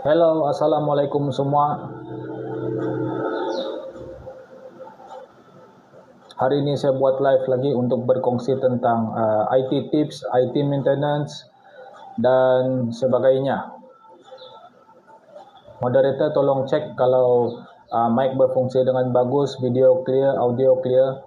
Hello, assalamualaikum semua. Hari ini saya buat live lagi untuk berkongsi tentang IT tips, IT maintenance dan sebagainya. Moderator tolong cek kalau mic berfungsi dengan bagus, video clear, audio clear.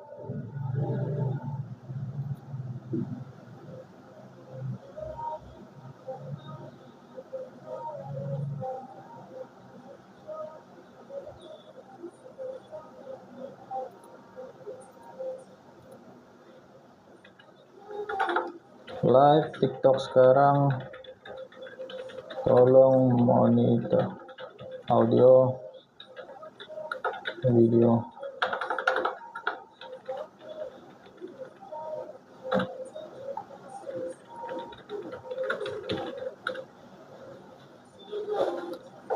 Live TikTok sekarang, tolong monitor audio, video.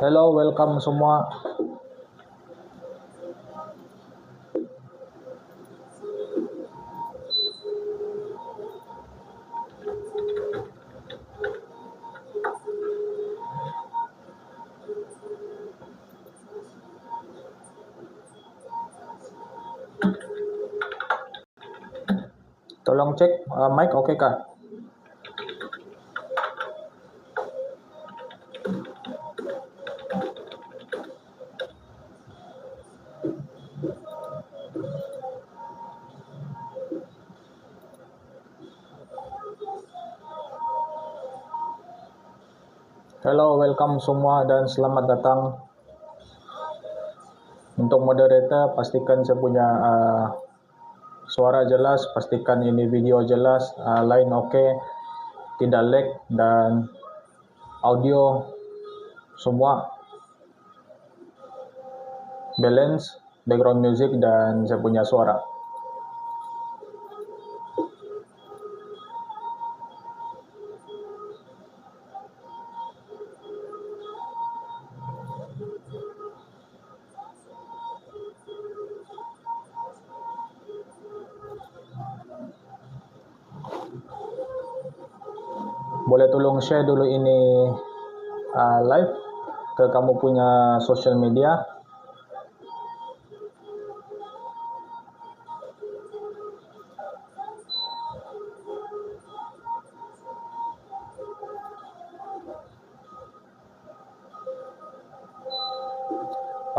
Hello, welcome semua. Tolong cek mic oke kah? Hello, welcome semua dan selamat datang. Untuk moderator, pastikan saya punya suara jelas, pastikan ini video jelas, line oke, tidak lag, dan audio semua balance, background music, dan saya punya suara. Boleh tolong share dulu ini live ke kamu punya social media.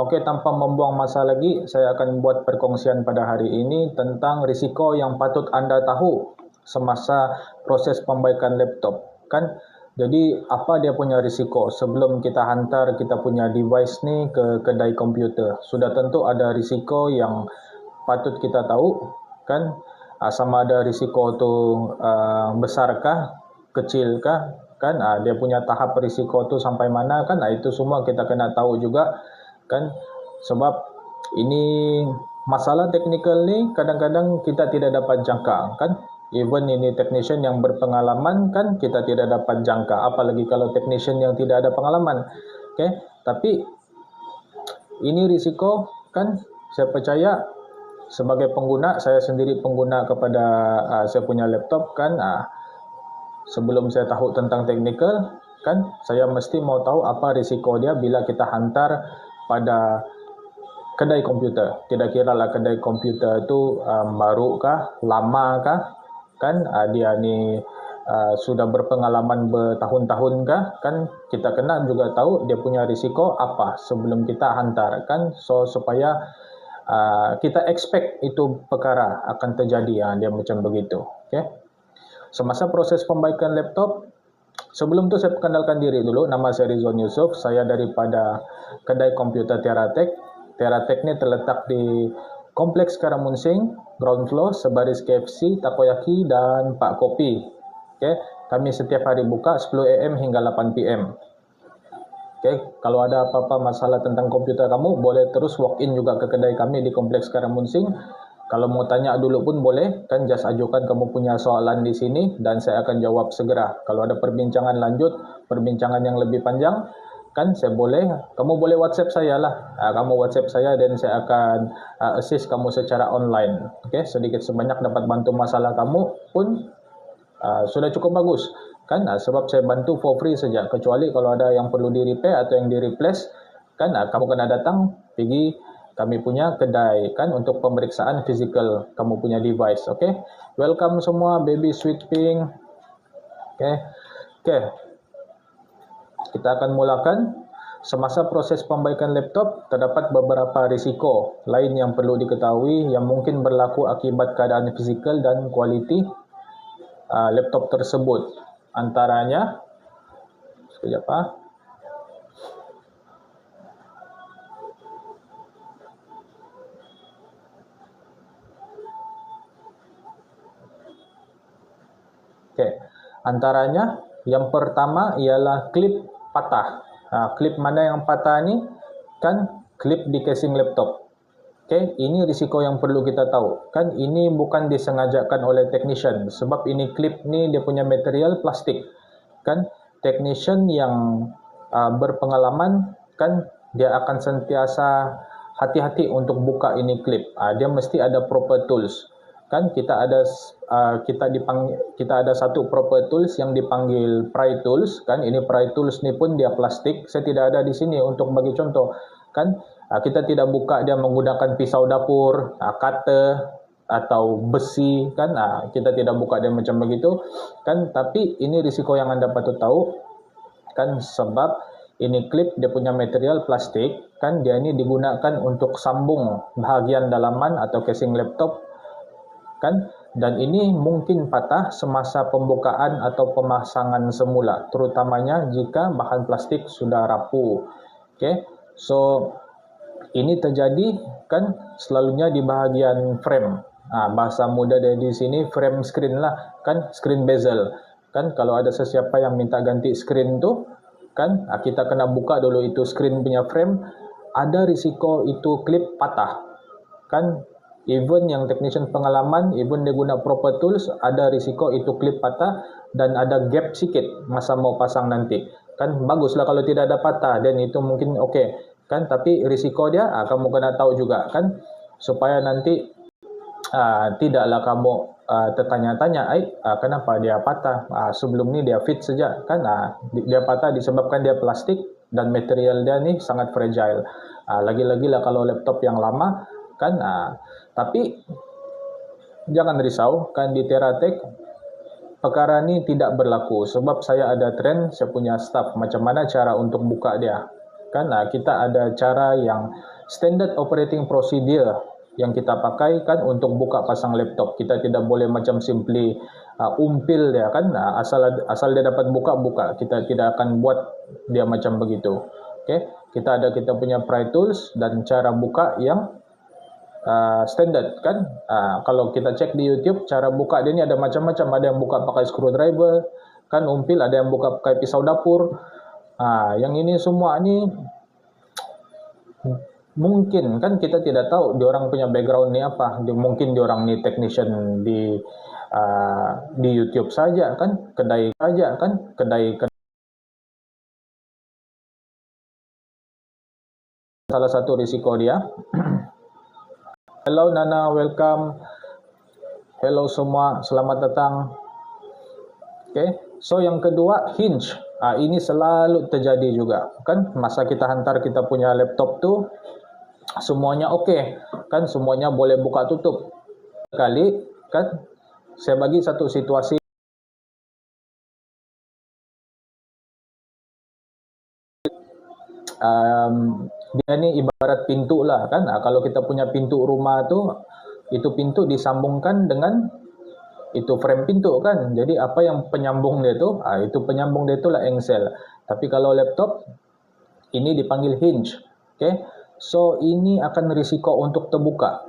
Oke, tanpa membuang masa lagi, saya akan buat perkongsian pada hari ini tentang risiko yang patut Anda tahu semasa proses perbaikan laptop. Kan? Jadi, apa dia punya risiko? Sebelum kita hantar kita punya device nih ke kedai komputer, sudah tentu ada risiko yang patut kita tahu, kan? Sama ada risiko tu besarkah, kecilkah, kan? Dia punya tahap risiko tu sampai mana, kan? Itu semua kita kena tahu juga, kan? Sebab ini masalah teknikal ni kadang-kadang kita tidak dapat jangka, kan? Even ini technician yang berpengalaman, kan, kita tidak dapat jangka, apalagi kalau technician yang tidak ada pengalaman. Okay? Tapi ini risiko, kan, saya percaya sebagai pengguna, saya sendiri pengguna kepada saya punya laptop, kan, sebelum saya tahu tentang teknikal, kan, saya mesti mau tahu apa risiko dia bila kita hantar pada kedai komputer. Kira-kira lah kedai komputer itu baru kah, lama kah, kan, dia ni sudah berpengalaman bertahun-tahun kah, kan, kita kena juga tahu dia punya risiko apa sebelum kita hantar, kan, so supaya kita expect itu perkara akan terjadi, dia macam begitu. Okay? Semasa proses perbaikan laptop, sebelum tu saya perkenalkan diri dulu. Nama saya Rizwan Yusuf, saya daripada kedai komputer TeraTech. TeraTech ni terletak di Kompleks Karamunsing, ground floor, sebaris KFC, Takoyaki dan Pak Kopi. Okay? Kami setiap hari buka 10 AM hingga 8 PM. Okay? Kalau ada apa-apa masalah tentang komputer kamu, boleh terus walk in juga ke kedai kami di Kompleks Karamunsing. Kalau mau tanya dulu pun boleh, kan, just ajukan kamu punya soalan di sini dan saya akan jawab segera. Kalau ada perbincangan lanjut, perbincangan yang lebih panjang, kan, saya boleh, kamu boleh WhatsApp saya lah. Kamu WhatsApp saya dan saya akan assist kamu secara online. Okay? Sedikit sebanyak dapat bantu masalah kamu pun sudah cukup bagus. kan sebab saya bantu for free saja, kecuali kalau ada yang perlu di repair atau yang di replace kan kamu kena datang pergi kami punya kedai kan untuk pemeriksaan physical kamu punya device. Okay, welcome semua baby sweet pink. Okay, kita akan mulakan. Semasa proses pembaikan laptop, terdapat beberapa risiko lain yang perlu diketahui yang mungkin berlaku akibat keadaan fizikal dan kualiti laptop tersebut. Antaranya, sekejap antaranya yang pertama ialah klip patah. Klip mana yang patah ni? Kan klip di casing laptop. Ini risiko yang perlu kita tahu. Kan ini bukan disengajakan oleh technician sebab ini klip ni dia punya material plastik. Kan technician yang berpengalaman kan dia akan sentiasa hati-hati untuk buka ini klip. Dia mesti ada proper tools. Kan kita ada satu proper tools yang dipanggil pry tools kan. Ini pry tools ni pun dia plastik. Saya tidak ada di sini untuk bagi contoh kan. Kita tidak buka dia menggunakan pisau dapur, cutter atau besi kan. Kita tidak buka dia macam begitu kan. Tapi ini risiko yang anda patut tahu kan, sebab ini klip dia punya material plastik kan. Dia ini digunakan untuk sambung bahagian dalaman atau casing laptop kan, dan ini mungkin patah semasa pembukaan atau pemasangan semula, terutamanya jika bahan plastik sudah rapuh. So ini terjadi kan selalunya di bahagian frame. Bahasa mudah dari di sini frame screen lah kan, screen bezel kan. Kalau ada sesiapa yang minta ganti screen tu kan, kita kena buka dulu itu screen punya frame. Ada risiko itu klip patah kan. Even yang technician pengalaman, even dia guna proper tools, ada risiko itu klip patah dan ada gap sikit masa mau pasang nanti. Kan baguslah kalau tidak ada patah, dan itu mungkin okey kan, tapi risiko dia kamu kena tahu juga kan, supaya nanti tidaklah kamu tertanya-tanya kenapa dia patah. Sebelum ni dia fit saja kan. Dia patah disebabkan dia plastik dan material dia ni sangat fragile. Lagi-lagi lah kalau laptop yang lama kan. Tapi jangan risau kan, di Teratech perkara ni tidak berlaku sebab saya ada train saya punya staff macam mana cara untuk buka dia kan. Kita ada cara yang standard operating procedure yang kita pakai kan untuk buka pasang laptop. Kita tidak boleh macam simply umpil dia kan, asal dia dapat buka. Kita tidak akan buat dia macam begitu. Kita ada kita punya pry tools dan cara buka yang standard kan. Kalau kita cek di YouTube, cara buka dia ni ada macam-macam. Ada yang buka pakai screwdriver kan, umpil. Ada yang buka pakai pisau dapur. Yang ini semua ni mungkin kan kita tidak tahu diorang punya background ni apa. Mungkin diorang ni technician di YouTube saja kan, kedai saja kan, kedai salah satu risiko dia. Hello Nana, welcome. Hello semua, selamat datang. So yang kedua, hinge. Ini selalu terjadi juga kan, masa kita hantar kita punya laptop tu semuanya okey kan, semuanya boleh buka tutup. Kali kan saya bagi satu situasi. Dia ni ibarat pintu lah kan. Kalau kita punya pintu rumah tu, itu pintu disambungkan dengan itu frame pintu kan. Jadi apa yang penyambung dia tu, itu penyambung dia tu lah engsel. Tapi kalau laptop ini dipanggil hinge. So ini akan risiko untuk terbuka.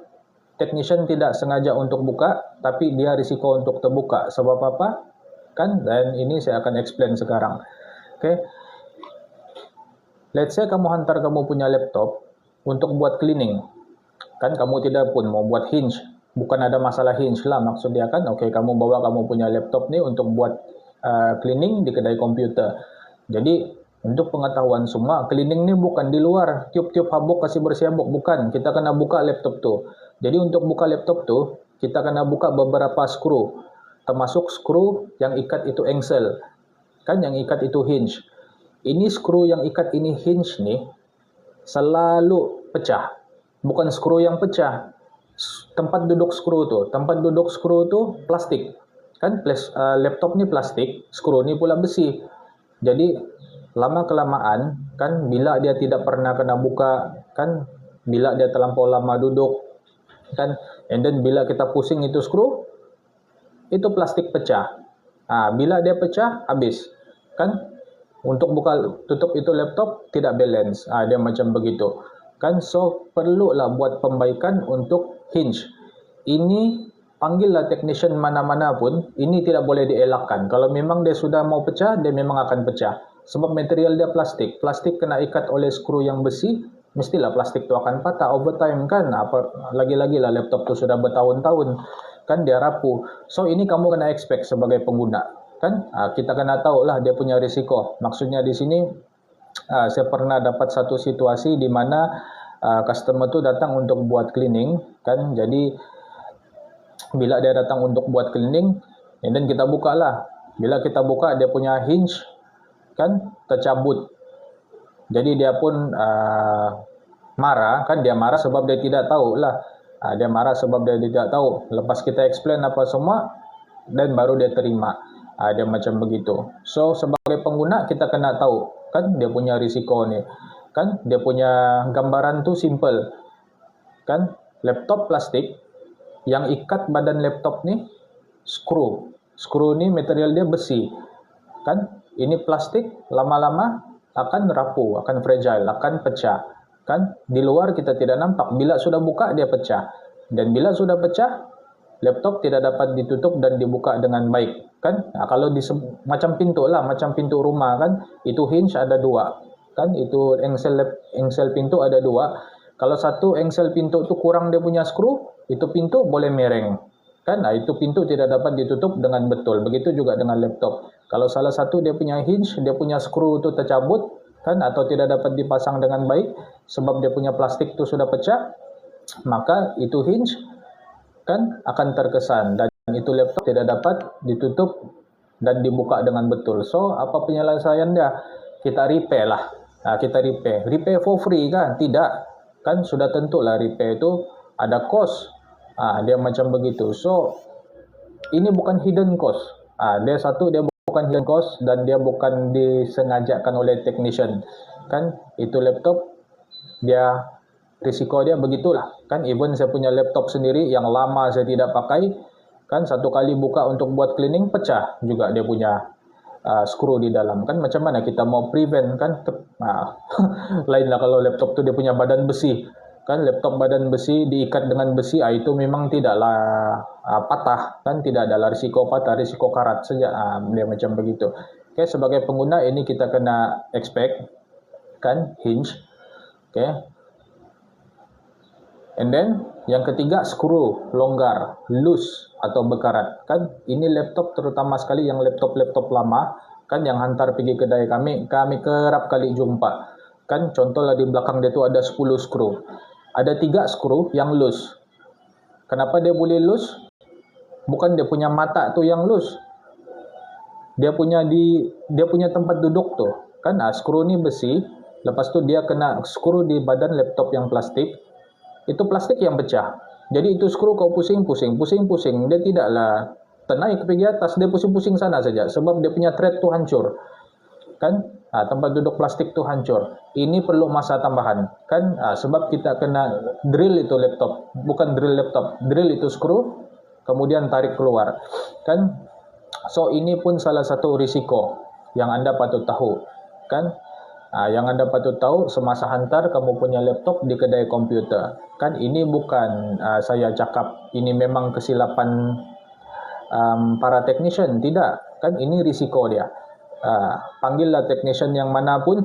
Technician tidak sengaja untuk buka, tapi dia risiko untuk terbuka. Sebab apa kan? Dan ini saya akan explain sekarang. Let's say kamu hantar kamu punya laptop untuk buat cleaning. Kan kamu tidak pun mau buat hinge. Bukan ada masalah hinge lah maksud dia kan. Kamu bawa kamu punya laptop ni untuk buat cleaning di kedai komputer. Jadi untuk pengetahuan semua, cleaning ni bukan di luar tiup-tiup habuk kasih bersih habuk. Bukan. Kita kena buka laptop tu. Jadi untuk buka laptop tu, kita kena buka beberapa skru. Termasuk skru yang ikat itu engsel. kan yang ikat itu hinge. Ini skru yang ikat ini hinge nih selalu pecah. Bukan skru yang pecah, tempat duduk skru tu plastik. Kan laptop ni plastik, skru ni pula besi. Jadi lama kelamaan kan bila dia tidak pernah kena buka, kan bila dia terlampau lama duduk kan, and then bila kita pusing itu skru, itu plastik pecah. Bila dia pecah, habis. Kan untuk buka tutup itu laptop tidak balance. Dia macam begitu. Kan so perlulah buat pembaikan untuk hinge. Ini panggillah technician mana-mana pun, ini tidak boleh dielakkan. Kalau memang dia sudah mau pecah, dia memang akan pecah. Sebab material dia plastik. Plastik kena ikat oleh skru yang besi, mestilah plastik itu akan patah over time kan. Lagi-lagi lah laptop tu sudah bertahun-tahun kan dia rapuh. So ini kamu kena expect sebagai pengguna kan. Kita kena tahu lah dia punya risiko. Maksudnya di sini saya pernah dapat satu situasi di mana customer tu datang untuk buat cleaning kan. Jadi bila dia datang untuk buat cleaning, and then kita buka lah. Bila kita buka dia punya hinge kan tercabut. Jadi dia pun marah kan, dia marah sebab dia tidak tahu lah. Dia marah sebab dia tidak tahu. Lepas kita explain apa semua, dan baru dia terima. Dia macam begitu. So sebagai pengguna kita kena tahu kan dia punya risiko ni. Kan dia punya gambaran tu simple. Kan laptop plastik, yang ikat badan laptop ni skru. Skru ni material dia besi. Kan ini plastik lama-lama akan rapuh, akan fragile, akan pecah. Kan di luar kita tidak nampak, bila sudah buka dia pecah. Dan bila sudah pecah, laptop tidak dapat ditutup dan dibuka dengan baik. Kan kalau macam pintu lah, macam pintu rumah kan, itu hinge ada dua. Kan itu engsel pintu ada dua. Kalau satu engsel pintu tu kurang dia punya skru, itu pintu boleh miring. Kan itu pintu tidak dapat ditutup dengan betul. Begitu juga dengan laptop. Kalau salah satu dia punya hinge, dia punya skru tu tercabut kan, atau tidak dapat dipasang dengan baik sebab dia punya plastik tu sudah pecah, maka itu hinge kan akan terkesan dan itu laptop tidak dapat ditutup dan dibuka dengan betul. So apa penyelesaian dia? Kita repair lah. Kita repair for free kan? Tidak kan, sudah tentulah repair itu ada cost. Dia macam begitu. So ini bukan hidden cost. Dia bukan hidden cost dan dia bukan disengajakan oleh technician. Kan itu laptop dia risiko dia begitulah. Kan even saya punya laptop sendiri yang lama saya tidak pakai, kan satu kali buka untuk buat cleaning pecah juga dia punya skru di dalam. Kan macam mana kita mau prevent kan? Lainlah kalau laptop tu dia punya badan besi. Kan laptop badan besi diikat dengan besi, itu memang tidaklah patah, kan tidak adalah risiko patah, risiko karat saja. Dia macam begitu. Okay, sebagai pengguna ini kita kena expect kan hinge. Okay. And then yang ketiga, skru longgar, loose atau berkarat. Kan ini laptop terutama sekali yang laptop lama kan yang hantar pergi kedai kami kerap kali jumpa. Kan contohlah di belakang dia tu ada 10 skru. Ada 3 skru yang loose. Kenapa dia boleh loose? Bukan dia punya mata tu yang loose. Dia punya tempat duduk tu. Kan skru ni besi, lepas tu dia kena skru di badan laptop yang plastik. Itu plastik yang pecah. Jadi itu skru kau pusing-pusing, dia tidaklah ternaik pergi atas, dia pusing-pusing sana saja sebab dia punya thread tu hancur. Kan tempat duduk plastik tu hancur. Ini perlu masa tambahan kan, sebab kita kena drill itu laptop, bukan drill laptop, drill itu skru kemudian tarik keluar kan. So ini pun salah satu risiko yang Anda patut tahu kan. Yang Anda patut tahu semasa hantar kamu punya laptop di kedai komputer kan. Ini bukan saya cakap ini memang kesilapan para technician, tidak kan, ini risiko dia. Panggillah technician yang manapun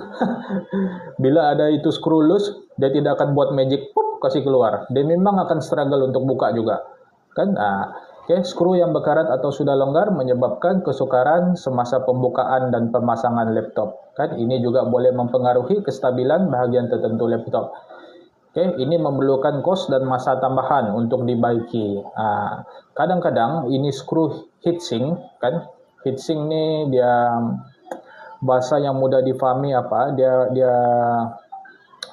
bila ada itu skru loose, dia tidak akan buat magic pop kasih keluar, dia memang akan struggle untuk buka juga kan. Okay, skru yang berkarat atau sudah longgar menyebabkan kesukaran semasa pembukaan dan pemasangan laptop kan. Ini juga boleh mempengaruhi kestabilan bahagian tertentu laptop. Okay, ini memerlukan kos dan masa tambahan untuk dibaiki. Kadang-kadang ini skru heatsink kan. Heatsink ni dia bahasa yang mudah difahami apa, dia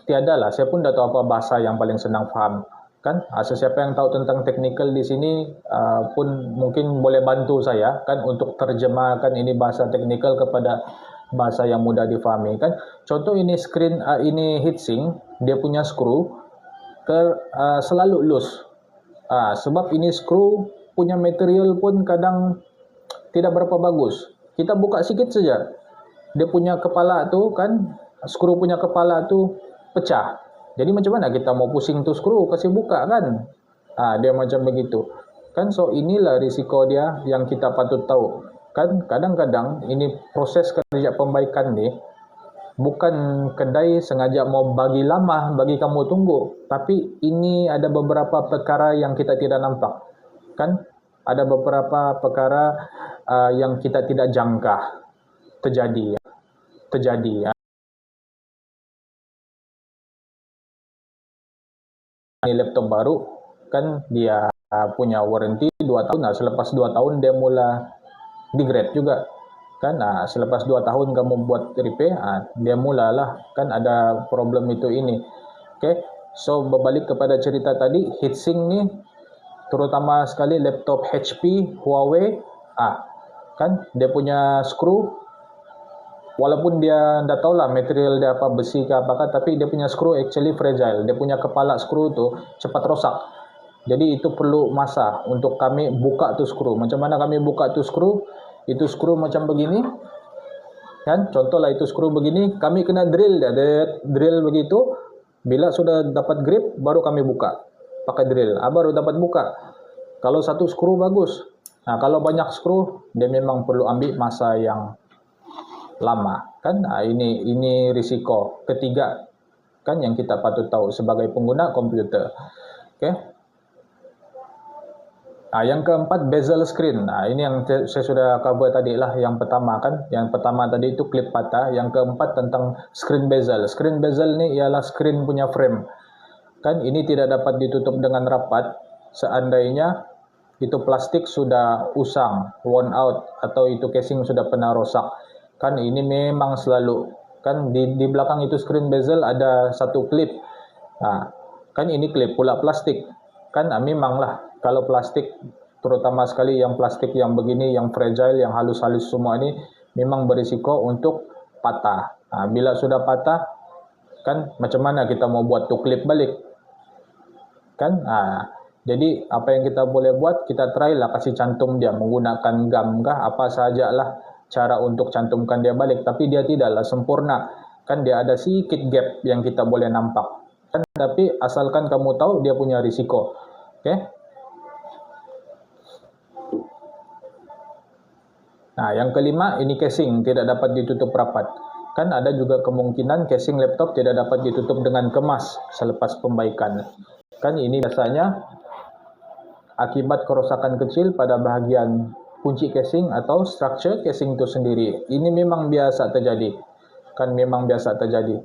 tiada lah. Saya pun dah tahu apa bahasa yang paling senang faham. Kan, sesiapa yang tahu tentang technical di sini pun mungkin boleh bantu saya kan untuk terjemahkan ini bahasa technical kepada bahasa yang mudah difahami kan. Contoh ini screen ini heatsink, dia punya screw selalu loose. Sebab ini screw punya material pun kadang tidak berapa bagus. Kita buka sikit saja, dia punya kepala tu kan, screw punya kepala tu pecah. Jadi macam mana kita mau pusing tu screw kasih buka kan? Dia macam begitu. Kan, so inilah risiko dia yang kita patut tahu. Kan kadang-kadang ini proses kerja pembaikan ni bukan kedai sengaja mau bagi lama bagi kamu tunggu, tapi ini ada beberapa perkara yang kita tidak nampak. Kan ada beberapa perkara yang kita tidak jangka terjadi. Ini laptop baru kan, dia punya warranty 2 tahun. Selepas 2 tahun dia mula degrade juga kan. Selepas 2 tahun kamu buat repair, dia mulalah kan ada problem itu ini. Okay, so berbalik kepada cerita tadi, heatsink ni terutama sekali laptop HP, Huawei, kan dia punya screw, walaupun dia tidak tahu lah material dia apa, besi ke apakah, tapi dia punya screw actually fragile. Dia punya kepala screw tu cepat rosak. Jadi itu perlu masa untuk kami buka tu screw. Macam mana kami buka tu screw? Itu screw macam begini. Kan? Contohlah itu screw begini, kami kena drill dia. Drill begitu. Bila sudah dapat grip, baru kami buka. Pakai drill. Baru dapat buka. Kalau satu screw bagus. Kalau banyak screw, dia memang perlu ambil masa yang lama kan. Ini risiko ketiga kan yang kita patut tahu sebagai pengguna komputer. Okey. Yang keempat, bezel screen. Ini yang saya sudah cover tadi lah. Yang pertama kan, yang pertama tadi itu klip patah. Yang keempat tentang screen bezel. Screen bezel ni ialah screen punya frame kan. Ini tidak dapat ditutup dengan rapat seandainya itu plastik sudah usang, worn out, atau itu casing sudah pernah rosak. Kan ini memang selalu kan di belakang itu screen bezel ada satu klip. Kan ini klip pula plastik. Kan memanglah kalau plastik, terutama sekali yang plastik yang begini, yang fragile, yang halus-halus semua ini memang berisiko untuk patah. Bila sudah patah, kan macam mana kita mau buat tu klip balik? Kan jadi apa yang kita boleh buat, kita try lah kasih cantum dia menggunakan gam kah, apa sajalah cara untuk cantumkan dia balik, tapi dia tidaklah sempurna kan. Dia ada sedikit gap yang kita boleh nampak kan, tapi asalkan kamu tahu dia punya risiko. Okey. Yang kelima, ini casing tidak dapat ditutup rapat kan. Ada juga kemungkinan casing laptop tidak dapat ditutup dengan kemas selepas pembaikan kan. Ini biasanya akibat kerosakan kecil pada bahagian kunci casing atau structure casing itu sendiri. Ini memang biasa terjadi. Kan memang biasa terjadi.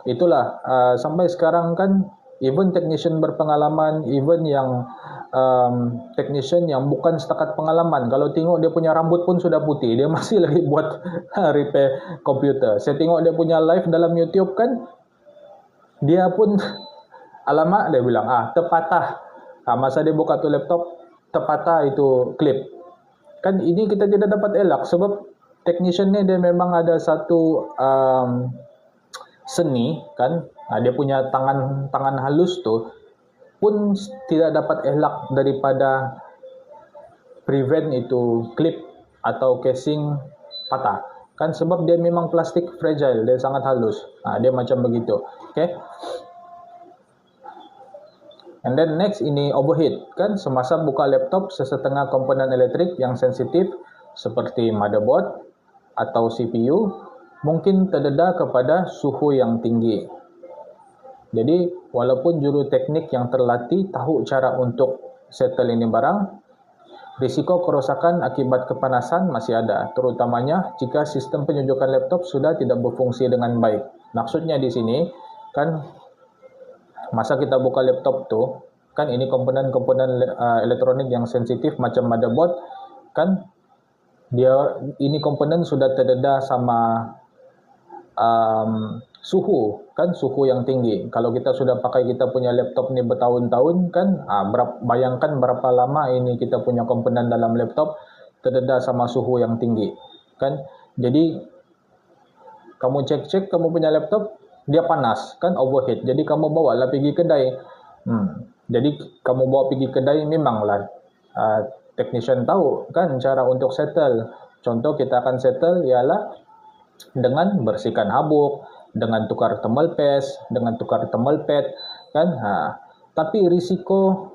Itulah sampai sekarang kan, even technician berpengalaman, even yang technician yang bukan setakat pengalaman, kalau tengok dia punya rambut pun sudah putih, dia masih lagi buat repair komputer. Saya tengok dia punya live dalam YouTube kan, dia pun alamak, dia bilang terpatah. Masa dia buka tu laptop, terpatah itu klip. Kan ini kita tidak dapat elak sebab technician ni dia memang ada satu seni kan. Dia punya tangan halus tu pun tidak dapat elak daripada prevent itu klip atau casing patah kan, sebab dia memang plastik fragile, dia sangat halus. Dia macam begitu. Okay. And then next, ini overheat kan. Semasa buka laptop, sesetengah komponen elektrik yang sensitif seperti motherboard atau CPU mungkin terdedah kepada suhu yang tinggi. Jadi walaupun juru teknik yang terlatih tahu cara untuk settle ini barang, risiko kerosakan akibat kepanasan masih ada, terutamanya jika sistem penyejukan laptop sudah tidak berfungsi dengan baik. Maksudnya di sini kan, masa kita buka laptop tu kan, ini komponen-komponen elektronik yang sensitif macam motherboard kan, dia ini komponen sudah terdedah sama suhu yang tinggi. Kalau kita sudah pakai kita punya laptop ni bertahun-tahun kan, bayangkan berapa lama ini kita punya komponen dalam laptop terdedah sama suhu yang tinggi kan. Jadi kamu cek kamu punya laptop dia panas kan, overheat. Jadi kamu bawa lah pergi kedai. Jadi kamu bawa pergi kedai, memanglah technician tahu kan cara untuk settle. Contoh kita akan settle ialah dengan bersihkan habuk, dengan tukar thermal paste, dengan tukar thermal pad kan. Tapi risiko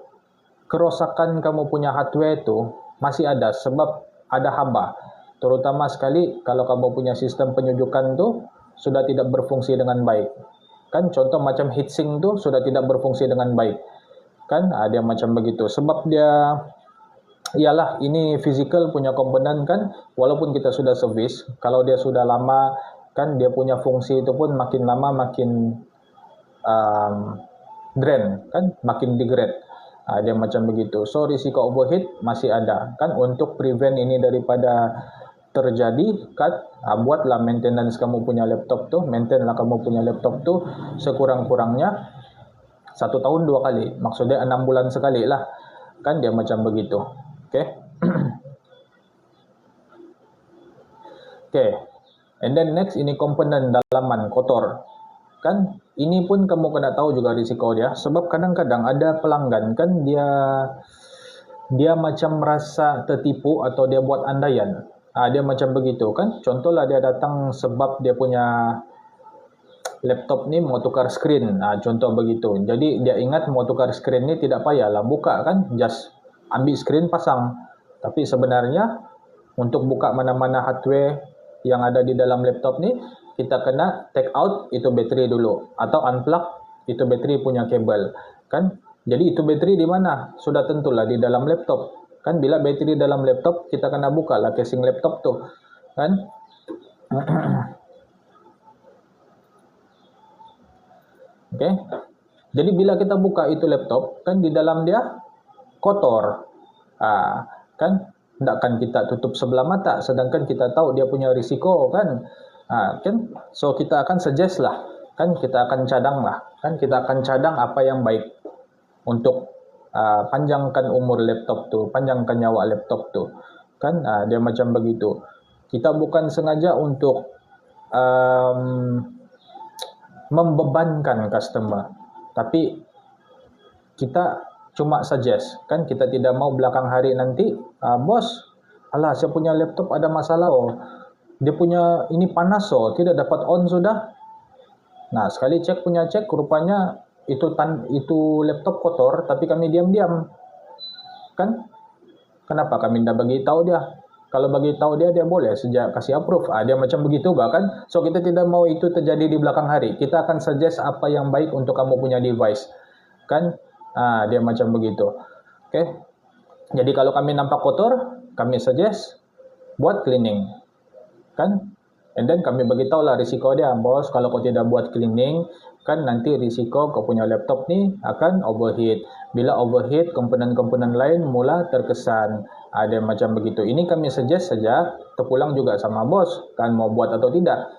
kerosakan kamu punya hardware itu masih ada sebab ada haba. Terutama sekali kalau kamu punya sistem penyujukan tu sudah tidak berfungsi dengan baik. Kan contoh macam heatsink tu sudah tidak berfungsi dengan baik. Kan dia macam begitu. Sebab dia ialah ini physical punya komponen kan, walaupun kita sudah servis, kalau dia sudah lama kan dia punya fungsi itu pun makin lama makin drain kan, makin degrade. Dia macam begitu. So risiko overheat masih ada kan. Untuk prevent ini daripada terjadi kan, buatlah maintenance kamu punya laptop tu, maintainlah kamu punya laptop tu sekurang-kurangnya 1 tahun 2 kali, maksudnya 6 bulan sekali lah kan, dia macam begitu. Okay. Okay. And then next, ini komponen dalaman kotor kan. Ini pun kamu kena tahu juga risiko dia, sebab kadang-kadang ada pelanggan kan dia macam merasa tertipu atau dia buat andaian. Dia macam begitu kan. Contohlah dia datang sebab dia punya laptop ni mau tukar screen. Contoh begitu. Jadi dia ingat mau tukar screen ni tidak payahlah buka kan, just ambil screen pasang. Tapi sebenarnya untuk buka mana-mana hardware yang ada di dalam laptop ni, kita kena take out itu bateri dulu atau unplug itu bateri punya kabel kan. Jadi itu bateri di mana? Sudah tentulah di dalam laptop. Kan bila bateri dalam laptop, kita kena buka lah casing laptop tu kan. Okay. Jadi bila kita buka itu laptop kan, di dalam dia kotor. Kan takkan kita tutup sebelah mata, sedangkan kita tahu dia punya risiko kan. Kan so kita akan suggest lah kan, kita akan cadang lah kan, kita akan cadang apa yang baik untuk panjangkan umur laptop tu, panjangkan nyawa laptop tu kan. Dia macam begitu. Kita bukan sengaja untuk membebankan customer, tapi kita cuma suggest kan. Kita tidak mau belakang hari nanti, bos, alah saya punya laptop ada masalah, dia punya ini panas, tidak dapat on sudah. Nah sekali cek rupanya itu laptop kotor, tapi kami diam-diam kan. Kenapa kami tidak bagi tahu dia? Kalau bagi tahu dia boleh sejak kasih approve. Dia macam begitu kan. So kita tidak mau itu terjadi di belakang hari. Kita akan suggest apa yang baik untuk kamu punya device kan. Dia macam begitu. Okay. Jadi kalau kami nampak kotor, kami suggest buat cleaning kan. And then kami bagi tahu lah risiko dia, bos, kalau kau tidak buat cleaning kan nanti risiko kau punya laptop ni akan overheat. Bila overheat, komponen-komponen lain mula terkesan. Ada macam begitu. Ini kami suggest saja, terpulang juga sama bos kan, mau buat atau tidak.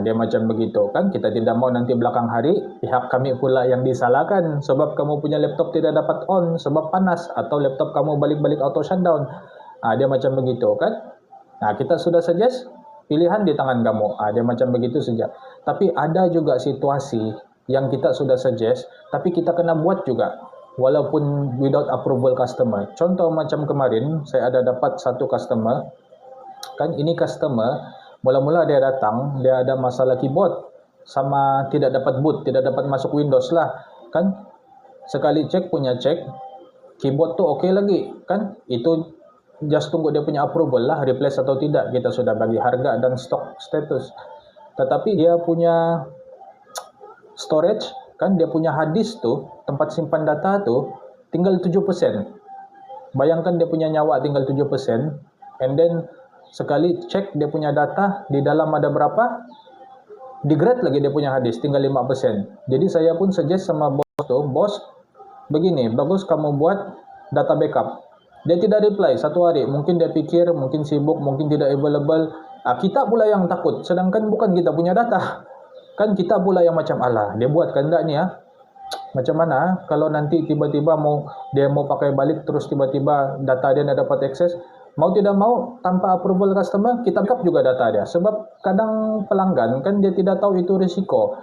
Dia macam begitu kan. Kita tidak mau nanti belakang hari pihak kami pula yang disalahkan sebab kamu punya laptop tidak dapat on sebab panas, atau laptop kamu balik-balik auto shutdown. Dia macam begitu kan. Kita sudah suggest, pilihan di tangan kamu. Dia macam begitu saja. Tapi ada juga situasi yang kita sudah suggest, tapi kita kena buat juga, walaupun without approval customer. Contoh macam kemarin, saya ada dapat satu customer, kan ini customer, mula-mula dia datang, dia ada masalah keyboard, sama tidak dapat boot, tidak dapat masuk Windows lah, kan. Sekali cek, keyboard tu okey lagi, kan. Itu just tunggu dia punya approval lah, replace atau tidak. Kita sudah bagi harga dan stock status. Tetapi dia punya storage, kan dia punya hard disk tu, tempat simpan data tu, tinggal 7%. Bayangkan dia punya nyawa tinggal 7%. And then, sekali cek dia punya data, di dalam ada berapa? Degrade lagi dia punya hard disk, tinggal 5%. Jadi saya pun suggest sama bos tu, bos, begini, bagus kamu buat data backup. Dia tidak reply 1 hari, mungkin dia pikir, mungkin sibuk, mungkin tidak available. Kita pula yang takut, sedangkan bukan kita punya data. Kan kita pula yang macam, alah, dia buat kehendak ni macam mana kalau nanti tiba-tiba dia mau pakai balik, terus tiba-tiba data dia tidak dapat akses. Mau tidak mau, tanpa approval customer, kita backup juga data dia. Sebab kadang pelanggan kan dia tidak tahu itu risiko.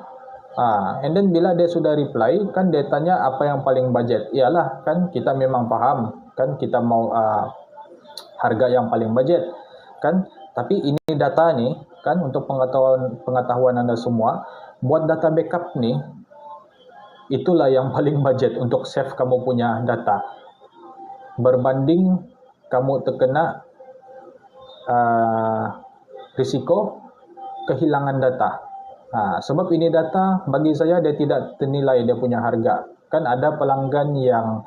And then bila dia sudah reply, kan dia tanya apa yang paling budget. Iyalah, kan kita memang paham, kan kita mau harga yang paling budget, kan. Tapi ini data nih, kan, untuk pengetahuan Anda semua, buat data backup nih, itulah yang paling budget untuk save kamu punya data. Berbanding kamu terkena risiko kehilangan data. Sebab ini data, bagi saya dia tidak ternilai dia punya harga. Kan ada pelanggan yang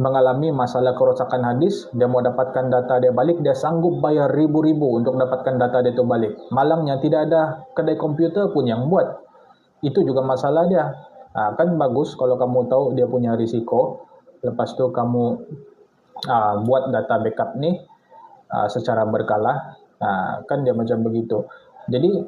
mengalami masalah kerosakan hadis, dia mau dapatkan data dia balik, dia sanggup bayar ribu-ribu untuk dapatkan data dia itu balik. Malangnya tidak ada kedai komputer pun yang buat. Itu juga masalah dia. Kan bagus kalau kamu tahu dia punya risiko, lepas tu kamu buat data backup ni secara berkala. Kan dia macam begitu. Jadi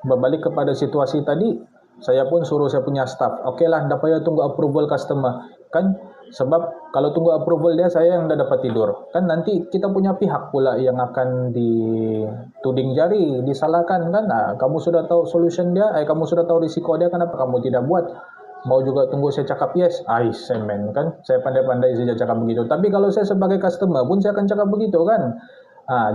berbalik kepada situasi tadi, saya pun suruh saya punya staff, okeylah, dah payah tunggu approval customer, kan. Sebab kalau tunggu approval dia, saya yang dah dapat tidur. Kan nanti kita punya pihak pula yang akan dituding jari, disalahkan, kan. Kamu sudah tahu solution dia, kamu sudah tahu risiko dia, kenapa kamu tidak buat? Mau juga tunggu saya cakap yes? Semen, kan. Saya pandai-pandai saja cakap begitu. Tapi kalau saya sebagai customer pun saya akan cakap begitu, kan.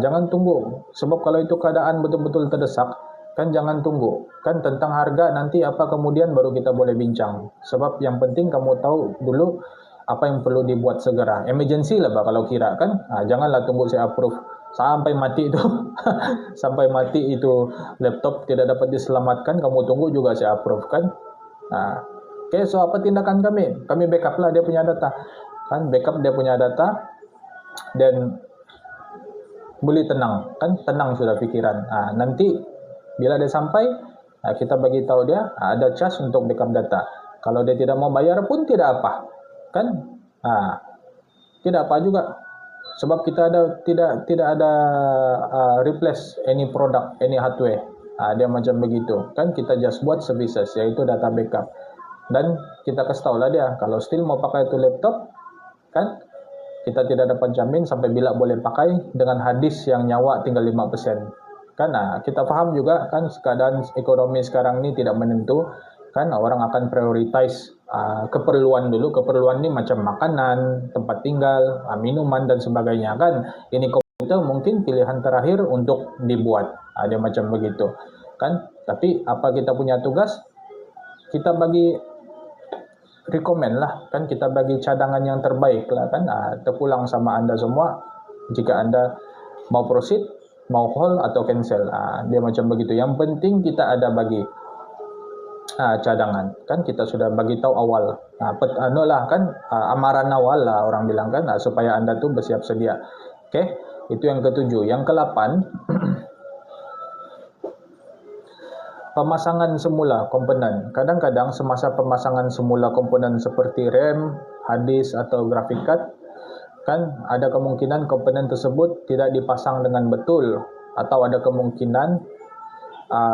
Jangan tunggu. Sebab kalau itu keadaan betul-betul terdesak, kan jangan tunggu. Kan tentang harga nanti apa kemudian baru kita boleh bincang. Sebab yang penting kamu tahu dulu apa yang perlu dibuat segera. Emergency lah kalau kira, kan. Janganlah tunggu saya approve sampai mati itu. Sampai mati itu laptop tidak dapat diselamatkan, kamu tunggu juga saya approve, kan. Okay, so apa tindakan kami? Kami backup lah dia punya data. Kan backup dia punya data, dan boleh tenang, kan. Tenang sudah pikiran. Nanti bila dia sampai, kita bagi tahu dia ada charge untuk backup data. Kalau dia tidak mau bayar pun tidak apa, kan. Tidak apa juga. Sebab kita tidak ada replace any product, any hardware. Dia macam begitu, kan. Kita just buat services, yaitu data backup. Dan kita kasih tahu lah dia, kalau still mau pakai itu laptop, kan, kita tidak dapat jamin sampai bila boleh pakai dengan hadis yang nyawa tinggal 5%. Kan, kita faham juga, kan, keadaan ekonomi sekarang ini tidak menentu, kan. Orang akan prioritize keperluan dulu. Keperluan ini macam makanan, tempat tinggal, minuman dan sebagainya, kan. Ini komputer mungkin pilihan terakhir untuk dibuat. Dia macam begitu, kan. Tapi apa kita punya tugas? Kita bagi rekomen lah, kan. Kita bagi cadangan yang terbaik lah, kan. Terpulang sama anda semua. Jika anda mau proceed, mau call atau cancel, dia macam begitu. Yang penting kita ada bagi cadangan, kan. Kita sudah bagi tahu awal, kan, amaran awal lah orang bilang, kan, supaya anda tu bersiap sedia. Okay, itu yang ketujuh. Yang ke-8, pemasangan semula komponen. Kadang-kadang semasa pemasangan semula komponen seperti RAM, hard disk atau graphic card, kan, ada kemungkinan komponen tersebut tidak dipasang dengan betul, atau ada kemungkinan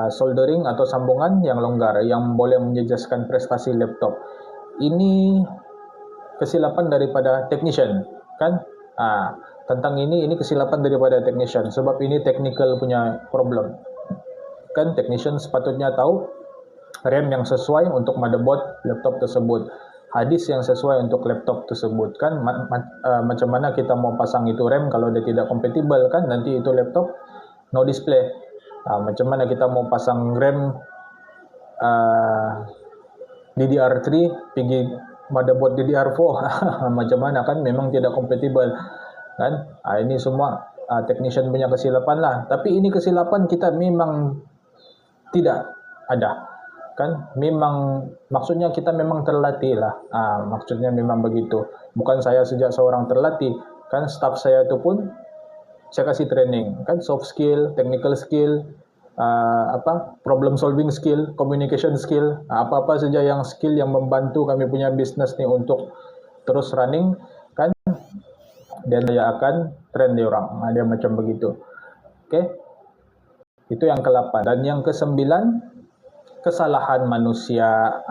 soldering atau sambungan yang longgar yang boleh menjejaskan prestasi laptop. Ini kesilapan daripada technician, kan. Tentang ini kesilapan daripada technician, sebab ini technical punya problem, kan. Technician sepatutnya tahu RAM yang sesuai untuk motherboard laptop tersebut, hard disk yang sesuai untuk laptop tersebut, kan. Macam mana kita mau pasang itu RAM kalau dia tidak compatible, kan. Nanti itu laptop no display. Macam mana kita mau pasang RAM DDR3 pergi motherboard DDR4 macam mana, kan, memang tidak compatible, kan. Ini semua technician punya kesilapan lah. Tapi ini kesilapan kita memang tidak ada, kan. Memang maksudnya kita memang terlatih lah. Maksudnya memang begitu. Bukan saya sejak seorang terlatih, kan. Staff saya itu pun saya kasih training, kan. Soft skill, technical skill, problem solving skill, communication skill, apa-apa saja yang skill yang membantu kami punya bisnes ni untuk terus running, kan. Dan saya akan trend dia orang. Dia macam begitu. Okey. Itu yang ke-8. Dan yang ke-9, kesalahan manusia.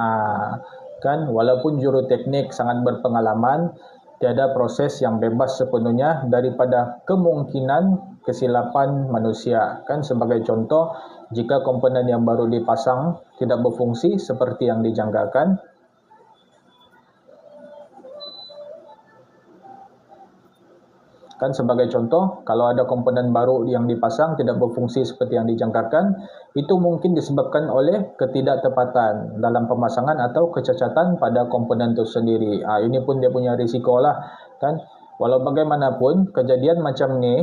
Kan walaupun juruteknik sangat berpengalaman, tiada proses yang bebas sepenuhnya daripada kemungkinan kesilapan manusia. Kan sebagai contoh, jika komponen yang baru dipasang tidak berfungsi seperti yang dijangkakan, kan sebagai contoh, kalau ada komponen baru yang dipasang tidak berfungsi seperti yang dijangkakan, itu mungkin disebabkan oleh ketidaktepatan dalam pemasangan atau kecacatan pada komponen itu sendiri. Ini pun dia punya risiko lah, kan. Walau bagaimanapun, kejadian macam ni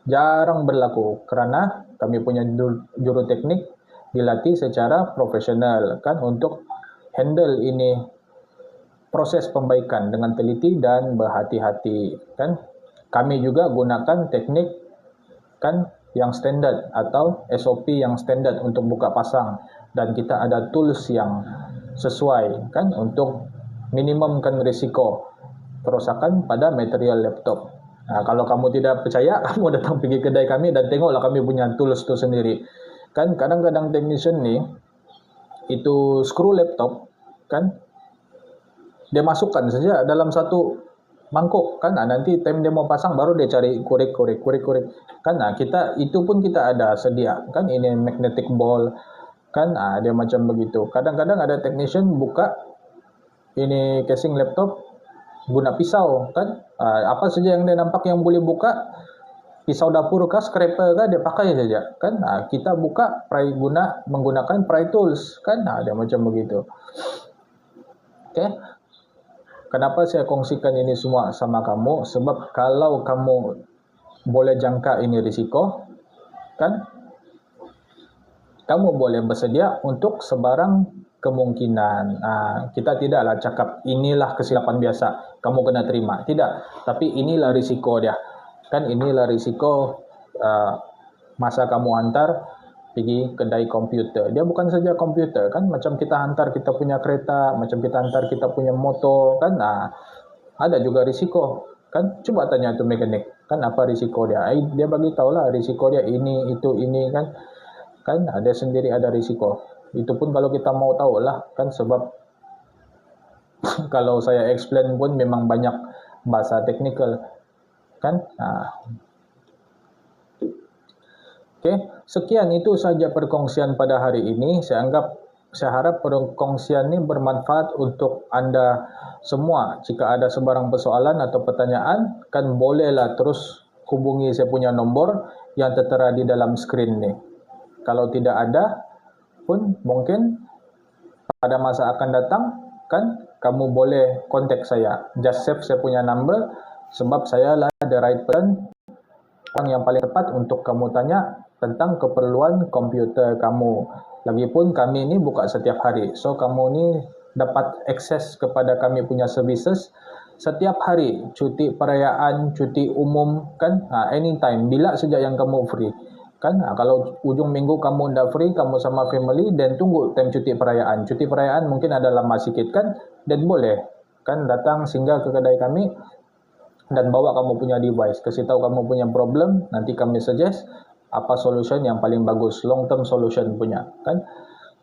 jarang berlaku kerana kami punya juruteknik dilatih secara profesional, kan, untuk handle ini proses pembaikan dengan teliti dan berhati-hati, kan. Kami juga gunakan teknik, kan, yang standard atau SOP yang standard untuk buka pasang, dan kita ada tools yang sesuai, kan, untuk minimumkan risiko kerosakan pada material laptop. Kalau kamu tidak percaya, kamu datang pergi kedai kami dan tengoklah kami punya tools tu sendiri. Kan kadang-kadang technician ni itu skru laptop, kan, dia masukkan saja dalam satu mangkuk, kan. Nanti time dia mau pasang baru dia cari korek kan. Kita itu pun kita ada sedia, kan, ini magnetic ball, kan. Dia macam begitu. Kadang-kadang ada technician buka ini casing laptop guna pisau, kan. Apa saja yang dia nampak yang boleh buka, pisau dapur kah, scraper kah, dia pakai saja, kan. Kita buka menggunakan pry tools, kan. Dia macam begitu. Okey. Kenapa saya kongsikan ini semua sama kamu? Sebab kalau kamu boleh jangka ini risiko, kan, kamu boleh bersedia untuk sebarang kemungkinan. Kita tidaklah cakap inilah kesilapan biasa, kamu kena terima. Tidak. Tapi inilah risiko dia. Kan inilah risiko masa kamu hantar pergi kedai komputer. Dia bukan saja komputer, kan, macam kita hantar kita punya kereta, macam kita hantar kita punya motor, kan. Ada juga risiko, kan. Cuba tanya tu mekanik, kan, apa risiko dia. Dia bagi tahulah risiko dia ini, itu, ini, kan. Kan ada sendiri ada risiko. Itu pun kalau kita mau tahu lah, kan, sebab kalau saya explain pun memang banyak bahasa teknikal, kan. Okey, sekian itu saja perkongsian pada hari ini. Saya harap perkongsian ini bermanfaat untuk anda semua. Jika ada sebarang persoalan atau pertanyaan, kan bolehlah terus hubungi saya punya nombor yang tertera di dalam skrin ni. Kalau tidak ada pun mungkin pada masa akan datang, kan, kamu boleh kontak saya. Just save saya punya number, sebab saya lah the right person, orang yang paling tepat untuk kamu tanya tentang keperluan komputer kamu. Lagipun kami ni buka setiap hari. So kamu ni dapat akses kepada kami punya services setiap hari. Cuti perayaan, cuti umum, kan, anytime, bila saja yang kamu free, kan. Kalau ujung minggu kamu tidak free, kamu sama family, dan tunggu time cuti perayaan. Cuti perayaan mungkin ada lama sikit, kan, dan boleh, kan, datang singgah ke kedai kami dan bawa kamu punya device, kasih tahu kamu punya problem, nanti kami suggest apa solution yang paling bagus, long term solution punya, kan.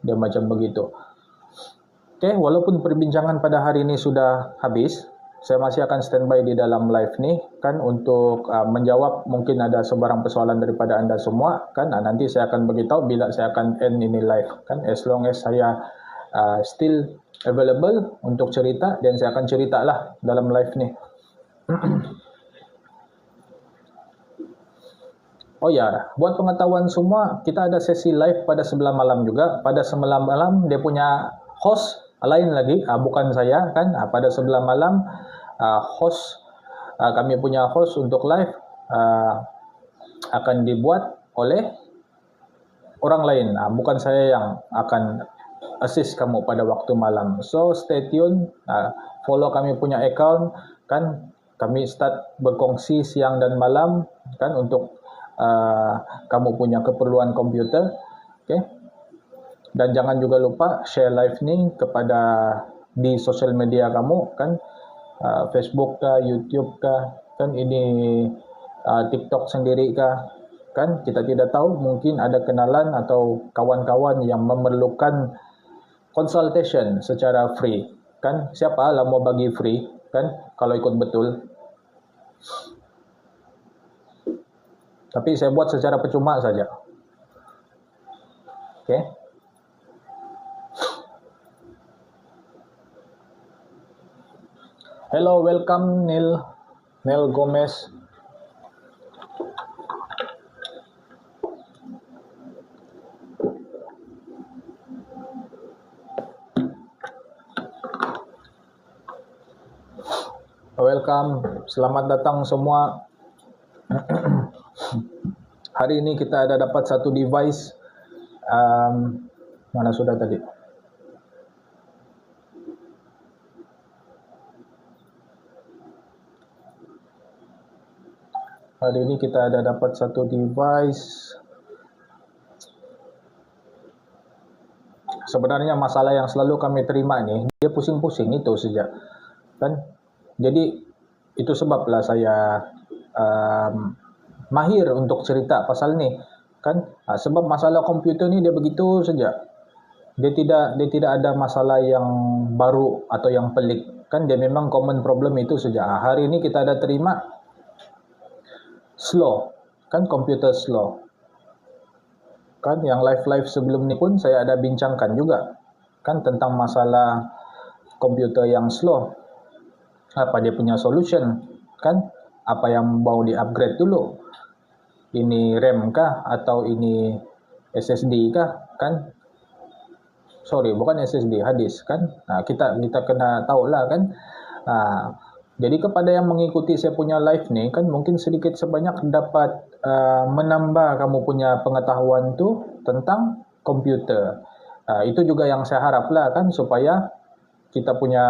Dia macam begitu. Okey, walaupun perbincangan pada hari ini sudah habis, saya masih akan standby di dalam live ni, kan, untuk menjawab mungkin ada sebarang persoalan daripada anda semua, kan. Nanti saya akan beritahu bila saya akan end ini live, kan, as long as saya still available untuk cerita, dan saya akan ceritalah dalam live ni. Oh ya, buat pengetahuan semua, kita ada sesi live pada 9 malam juga. Pada 9 malam dia punya host lain lagi, bukan saya, kan. Pada 9 malam host, kami punya host untuk live akan dibuat oleh orang lain. Bukan saya yang akan assist kamu pada waktu malam. So stay tune, follow kami punya account, kan. Kami start berkongsi siang dan malam, kan, untuk kamu punya keperluan komputer. Okay? Dan jangan juga lupa share live ni kepada di sosial media kamu, kan, Facebook kah, YouTube kah, kan. Ini TikTok sendiri kah? Kan kita tidak tahu, mungkin ada kenalan atau kawan-kawan yang memerlukan consultation secara free. Kan siapa lah mau bagi free kan kalau ikut betul. Tapi saya buat secara percuma saja. Okay. Hello, welcome Neil Gomez. Welcome, selamat datang semua. Hari ini kita ada dapat satu device. Mana sudah tadi? Hari ini kita ada dapat satu device. Sebenarnya masalah yang selalu kami terima nih, dia pusing-pusing itu saja. Kan? Jadi itu sebablah saya mahir untuk cerita pasal ni. Kan? Sebab masalah komputer ni dia begitu saja. Dia tidak ada masalah yang baru atau yang pelik. Kan dia memang common problem itu saja. Hari ini kita ada terima slow, kan komputer slow. Kan yang live sebelum ni pun saya ada bincangkan juga kan tentang masalah komputer yang slow. Apa dia punya solution, kan? Apa yang mau di-upgrade dulu? Ini RAM kah atau ini SSD kah, kan? Sorry, bukan SSD, hard disk, kan? Kita kena tahulah kan. Jadi kepada yang mengikuti saya punya live ni kan mungkin sedikit sebanyak dapat menambah kamu punya pengetahuan tu tentang komputer. Itu juga yang saya harap lah kan supaya kita punya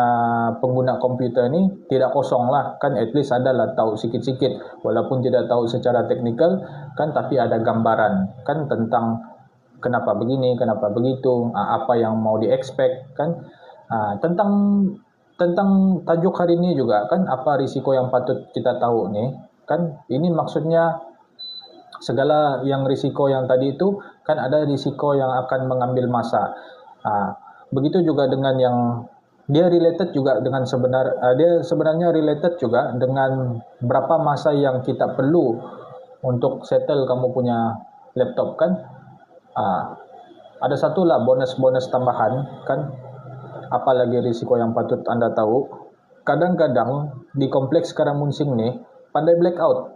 pengguna komputer ni tidak kosong lah kan, at least adalah tahu sikit-sikit walaupun tidak tahu secara teknikal kan, tapi ada gambaran kan tentang kenapa begini, kenapa begitu, apa yang mau di-expect kan, tentang tajuk hari ini juga kan, apa risiko yang patut kita tahu nih kan. Ini maksudnya segala yang risiko yang tadi itu kan ada risiko yang akan mengambil masa. Begitu juga dengan yang dia related juga dengan dia sebenarnya related juga dengan berapa masa yang kita perlu untuk settle kamu punya laptop kan. Ada satu lah bonus tambahan kan. Apalagi risiko yang patut anda tahu, kadang-kadang di kompleks Karamunsing ni pandai blackout.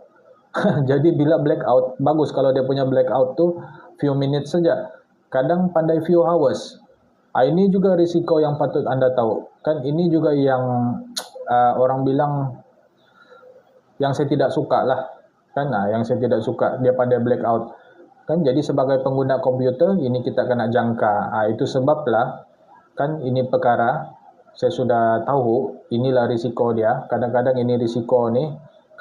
Jadi bila blackout, bagus kalau dia punya blackout tu few minutes saja. Kadang pandai few hours. Ini juga risiko yang patut anda tahu. Kan ini juga yang orang bilang yang saya tidak suka lah. Kan yang saya tidak suka, dia pandai blackout. Kan jadi sebagai pengguna komputer ini kita kena jangka. Itu sebablah kan ini perkara saya sudah tahu inilah risiko dia. Kadang-kadang ini risiko ni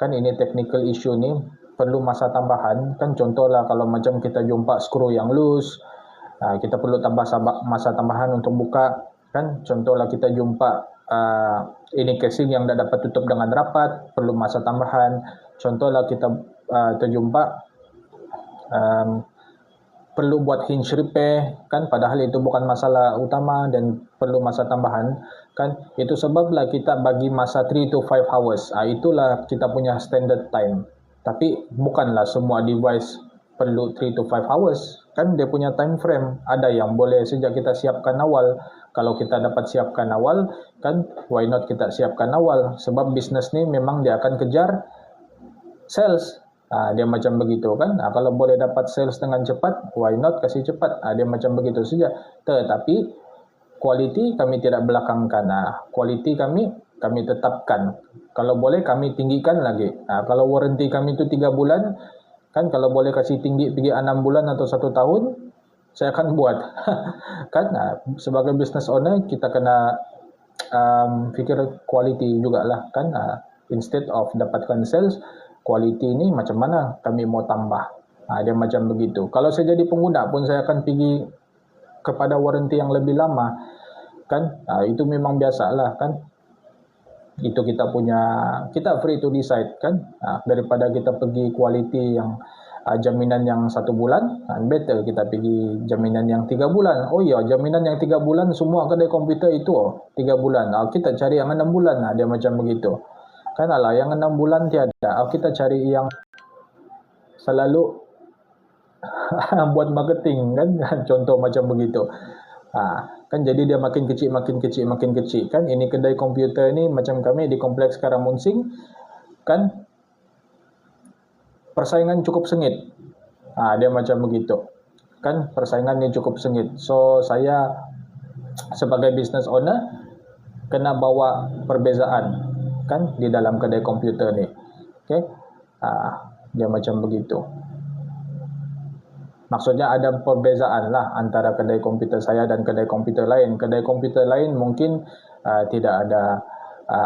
kan, ini technical issue ni perlu masa tambahan kan. Contohlah kalau macam kita jumpa skru yang loose, kita perlu tambah masa tambahan untuk buka kan. Contohlah kita jumpa ini casing yang tidak dapat tutup dengan rapat, perlu masa tambahan. Contohlah kita terjumpa perlu buat hinge repair kan, padahal itu bukan masalah utama dan perlu masa tambahan kan. Itu sebablah kita bagi masa 3 to 5 hours. Itulah kita punya standard time. Tapi bukanlah semua device perlu 3 to 5 hours kan, dia punya time frame. Ada yang boleh sejak kita siapkan awal. Kalau kita dapat siapkan awal kan, why not kita siapkan awal, sebab bisnes ni memang dia akan kejar sales. Dia macam begitu kan. Kalau boleh dapat sales dengan cepat, why not kasih cepat. Dia macam begitu saja. Tetapi quality kami tidak belakangkan. Quality kami tetapkan. Kalau boleh kami tinggikan lagi. Kalau warranty kami itu 3 bulan kan, kalau boleh kasih tinggi pergi 6 bulan atau 1 tahun, saya akan buat. Kan sebagai business owner kita kena fikir quality jugalah kan. Instead of dapatkan sales, quality ni macam mana kami mau tambah. Dia macam begitu. Kalau saya jadi pengguna pun saya akan pergi kepada warranty yang lebih lama kan. Itu memang biasalah kan. Itu kita free to decide kan. Daripada kita pergi quality yang jaminan yang 1 bulan, better kita pergi jaminan yang 3 bulan. Oh ya, jaminan yang 3 bulan semua kedai komputer itu 3 bulan. Kita cari yang 6 bulan. Dia macam begitu. Kan alah yang 6 bulan tiada. Kita cari yang selalu buat marketing kan. Contoh macam begitu. Kan jadi dia makin kecil kan. Ini kedai komputer ni macam kami di kompleks Karamunsing kan, persaingan cukup sengit. Dia macam begitu kan, persaingan ni cukup sengit. So saya sebagai business owner kena bawa perbezaan kan di dalam kedai komputer ni. Okay, dia macam begitu. Maksudnya ada perbezaan lah antara kedai komputer saya dan kedai komputer lain. Kedai komputer lain mungkin tidak ada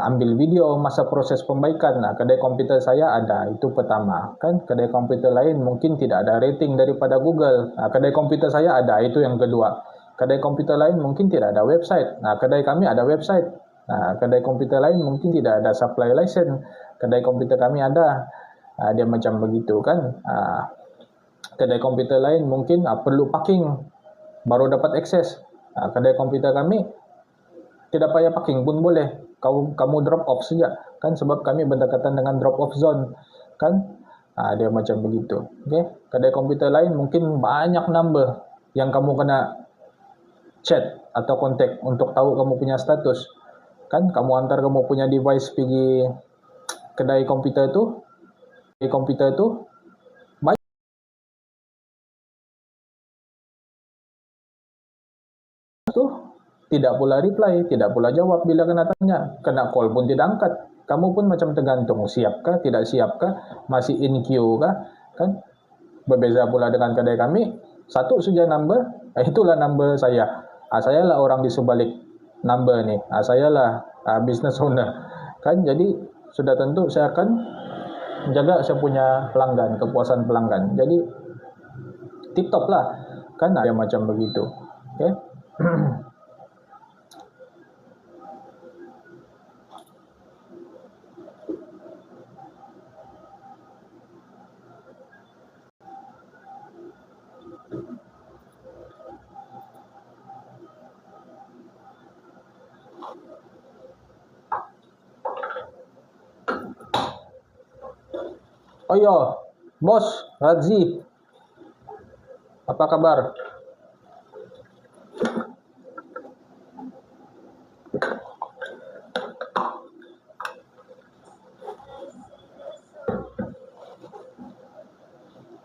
ambil video masa proses pembaikan. Kedai komputer saya ada, itu pertama. Kan kedai komputer lain mungkin tidak ada rating daripada Google. Kedai komputer saya ada, itu yang kedua. Kedai komputer lain mungkin tidak ada website. Kedai kami ada website. Kedai komputer lain mungkin tidak ada supply license. Kedai komputer kami ada. Dia macam begitu kan. Kedai komputer lain mungkin perlu parking baru dapat akses. Kedai komputer kami tidak payah parking pun boleh. Kamu drop off saja kan, sebab kami berdekatan dengan drop off zone kan. Dia macam begitu. Okay? Kedai komputer lain mungkin banyak number yang kamu kena chat atau kontak untuk tahu kamu punya status kan. Kamu antar kamu punya device pergi kedai komputer tu, tidak pula reply, tidak pula jawab bila kena tanya. Kena call pun tidak angkat. Kamu pun macam tergantung, siapkah, tidak siapkah, masih in queue kah, kan? Berbeza pula dengan kedai kami, satu saja number, itulah number saya. Saya lah orang di sebalik number ni. Saya lah business owner. Kan? Jadi sudah tentu saya akan jaga saya punya pelanggan, kepuasan pelanggan. Jadi tip top lah. Kan ada macam begitu. Okay? Oh ya, Bos Razi, apa kabar?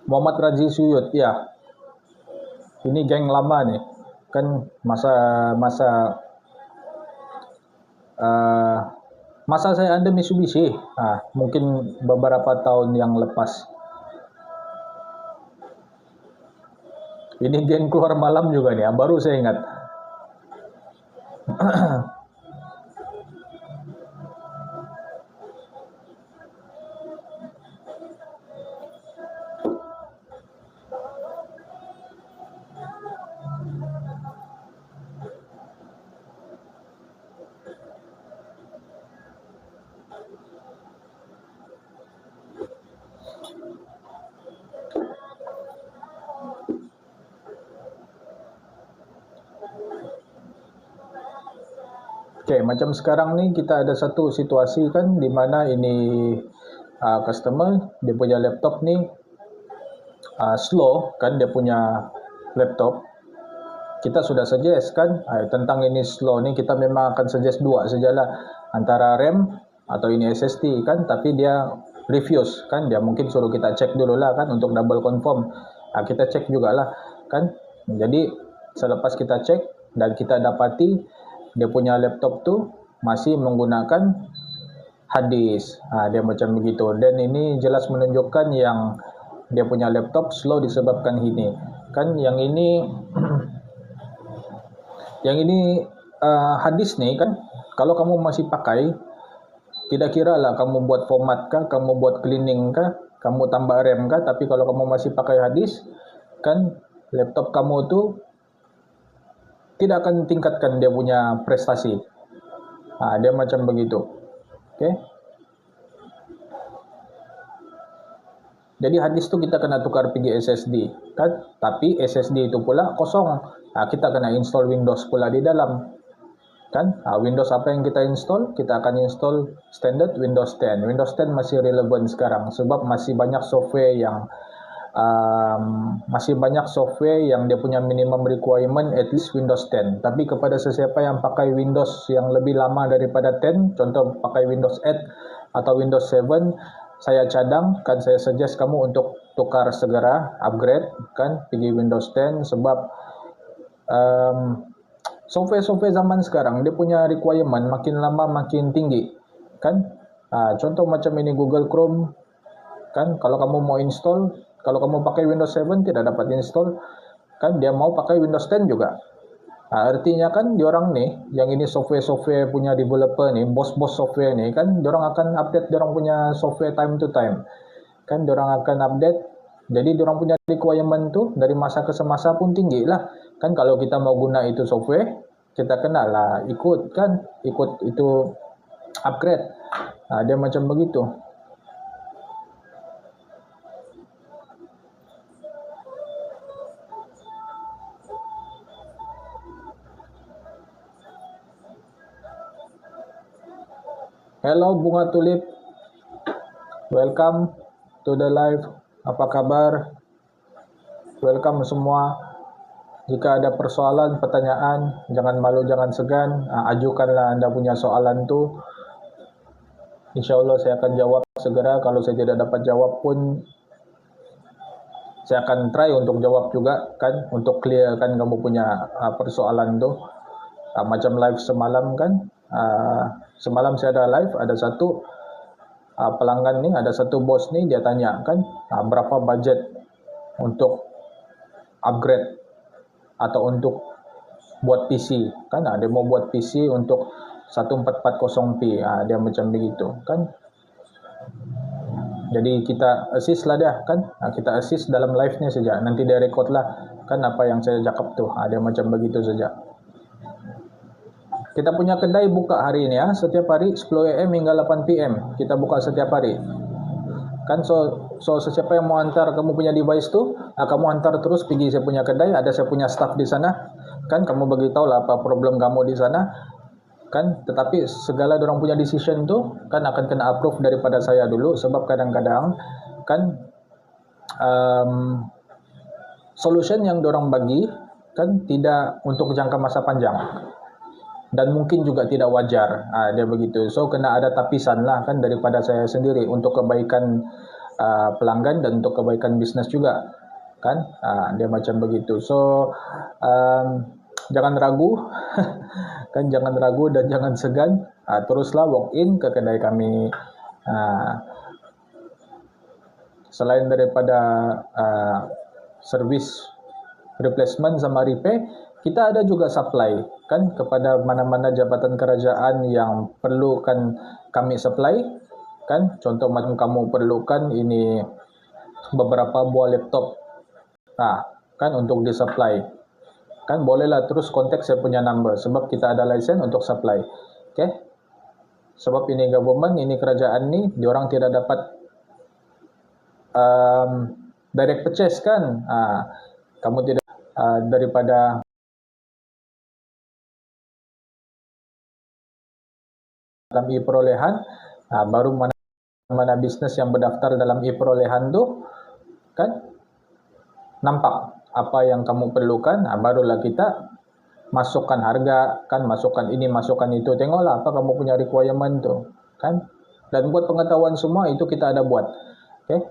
Muhammad Razi Suyut, ya. Ini geng lama nih, kan masa saya ada Mitsubishi, mungkin beberapa tahun yang lepas. Ini geng keluar malam juga nih, baru saya ingat. Okay, macam sekarang ni kita ada satu situasi kan, di mana ini customer, dia punya laptop ni slow kan, dia punya laptop. Kita sudah suggest kan, tentang ini slow ni kita memang akan suggest dua sajalah, antara RAM atau ini SSD kan, tapi dia refuse kan, dia mungkin suruh kita cek dulu lah kan untuk double confirm. Kita cek jugalah kan. Jadi selepas kita cek dan kita dapati dia punya laptop tu masih menggunakan hard disk. Dia macam begitu. Dan ini jelas menunjukkan yang dia punya laptop slow disebabkan ini. Kan yang ini hard disk ni kan, kalau kamu masih pakai, tidak kira lah kamu buat format kah, kamu buat cleaning kah, kamu tambah RAM kah, tapi kalau kamu masih pakai hard disk, kan laptop kamu tu tidak akan tingkatkan dia punya prestasi. Dia macam begitu. Okay. Jadi hadis tu kita kena tukar pergi SSD kan, tapi SSD itu pula kosong. Kita kena install Windows pula di dalam kan. Windows apa yang kita install? Kita akan install standard Windows 10. Windows 10 masih relevan sekarang sebab masih banyak software yang dia punya minimum requirement at least Windows 10. Tapi kepada sesiapa yang pakai Windows yang lebih lama daripada 10, contoh pakai Windows 8 atau Windows 7, saya cadang kan, saya suggest kamu untuk tukar segera, upgrade kan, pergi Windows 10 sebab software-software zaman sekarang dia punya requirement makin lama makin tinggi kan. Contoh macam ini Google Chrome kan, kalau kamu mau install, kalau kamu pakai Windows 7 tidak dapat install kan, dia mau pakai Windows 10 juga. Artinya kan diorang nih, yang ini software-software punya developer nih, bos-bos software nih kan, diorang akan update diorang punya software time to time kan, diorang akan update. Jadi diorang punya requirement tu dari masa ke semasa pun tinggi lah kan. Kalau kita mau guna itu software, kita kenalah ikut kan, ikut itu upgrade. Dia macam begitu. Hello Bunga Tulip, welcome to the live. Apa kabar? Welcome semua. Jika ada persoalan, pertanyaan, jangan malu, jangan segan. Ajukanlah anda punya soalan tu. InsyaAllah saya akan jawab segera. Kalau saya tidak dapat jawab pun, saya akan try untuk jawab juga kan, untuk clearkan kamu punya persoalan tu. Macam live semalam kan. Semalam saya ada live, ada satu pelanggan ni, ada satu bos ni, dia tanya kan, berapa budget untuk upgrade atau untuk buat PC kan. Dia mau buat PC untuk 1440p, dia macam begitu kan. Jadi kita assist lah dia kan, kita assist dalam live ni saja, nanti dia record lah kan apa yang saya cakap tu. Dia macam begitu saja. Kita punya kedai buka hari ini setiap hari 10 AM hingga 8 PM. Kita buka setiap hari. Kan so sesiapa yang mau hantar kamu punya device tu, kamu hantar terus pergi saya punya kedai, ada saya punya staff di sana. Kan kamu beritahu lah apa problem kamu di sana. Kan tetapi segala orang punya decision tu kan akan kena approve daripada saya dulu, sebab kadang-kadang kan solution yang orang bagi kan tidak untuk jangka masa panjang. Dan mungkin juga tidak wajar, dia begitu. So kena ada tapisan lah kan daripada saya sendiri untuk kebaikan pelanggan dan untuk kebaikan bisnes juga kan. Dia macam begitu. So jangan ragu kan, jangan ragu dan jangan segan. Teruslah walk in ke kedai kami. Selain daripada servis replacement sama repair, kita ada juga supply kan kepada mana-mana jabatan kerajaan yang perlukan kami supply kan. Contoh macam kamu perlukan ini beberapa buah laptop kan untuk disupply kan, bolehlah terus kontak saya punya number sebab kita ada license untuk supply. Okay, sebab ini government, ini kerajaan ni, diorang tidak dapat direct purchase kan. Kamu tidak daripada dalam e-perolehan, baru mana bisnes yang berdaftar dalam e-perolehan tu kan, nampak apa yang kamu perlukan, barulah kita masukkan harga kan, masukkan ini, masukkan itu, tengoklah apa kamu punya requirement tu kan. Dan buat pengetahuan semua itu kita ada buat. Okay.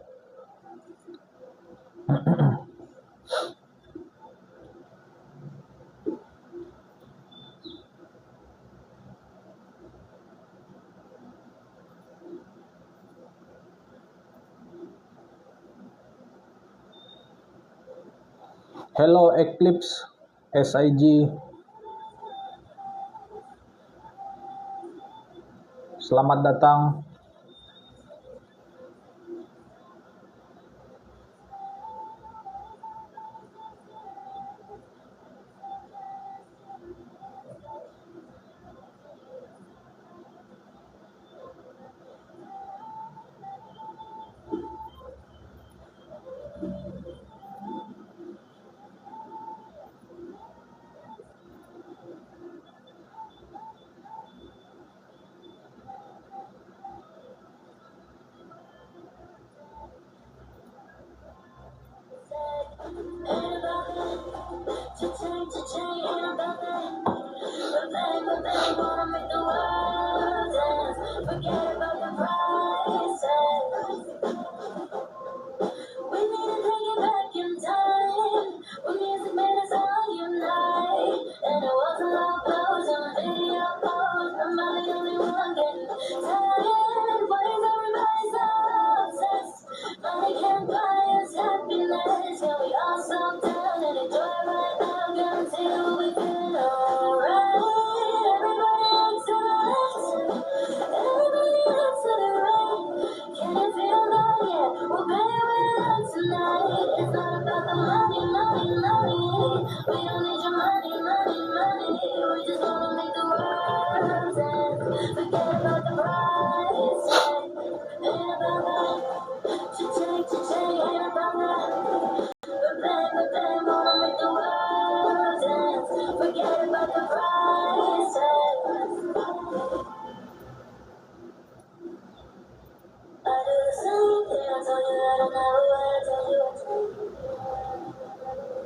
Hello Eclipse SIG, selamat datang.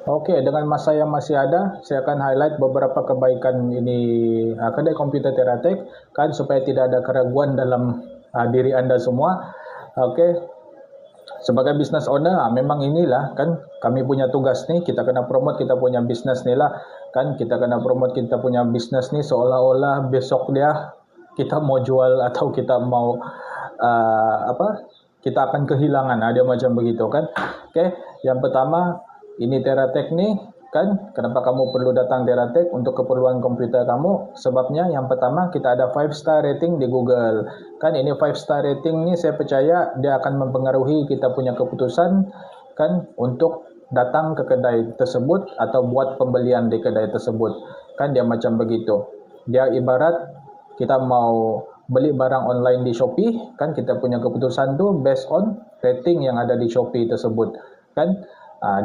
Okey, dengan masa yang masih ada, saya akan highlight beberapa kebaikan ini kedai komputer Teratek kan supaya tidak ada keraguan dalam diri anda semua. Okey, sebagai business owner memang inilah kan kami punya tugas ni, kita kena promote kita punya business ni lah kan, kita kena promote kita punya business ni seolah-olah besok dia kita mau jual atau kita mau kita akan kehilangan, dia macam begitu kan. Okey, yang pertama ini Teratek ni kan, kenapa kamu perlu datang Teratek untuk keperluan komputer kamu? Sebabnya yang pertama kita ada 5 star rating di Google. Kan ini 5 star rating ni saya percaya dia akan mempengaruhi kita punya keputusan kan untuk datang ke kedai tersebut atau buat pembelian di kedai tersebut. Kan dia macam begitu. Dia ibarat kita mau beli barang online di Shopee, kan kita punya keputusan tu based on rating yang ada di Shopee tersebut. Kan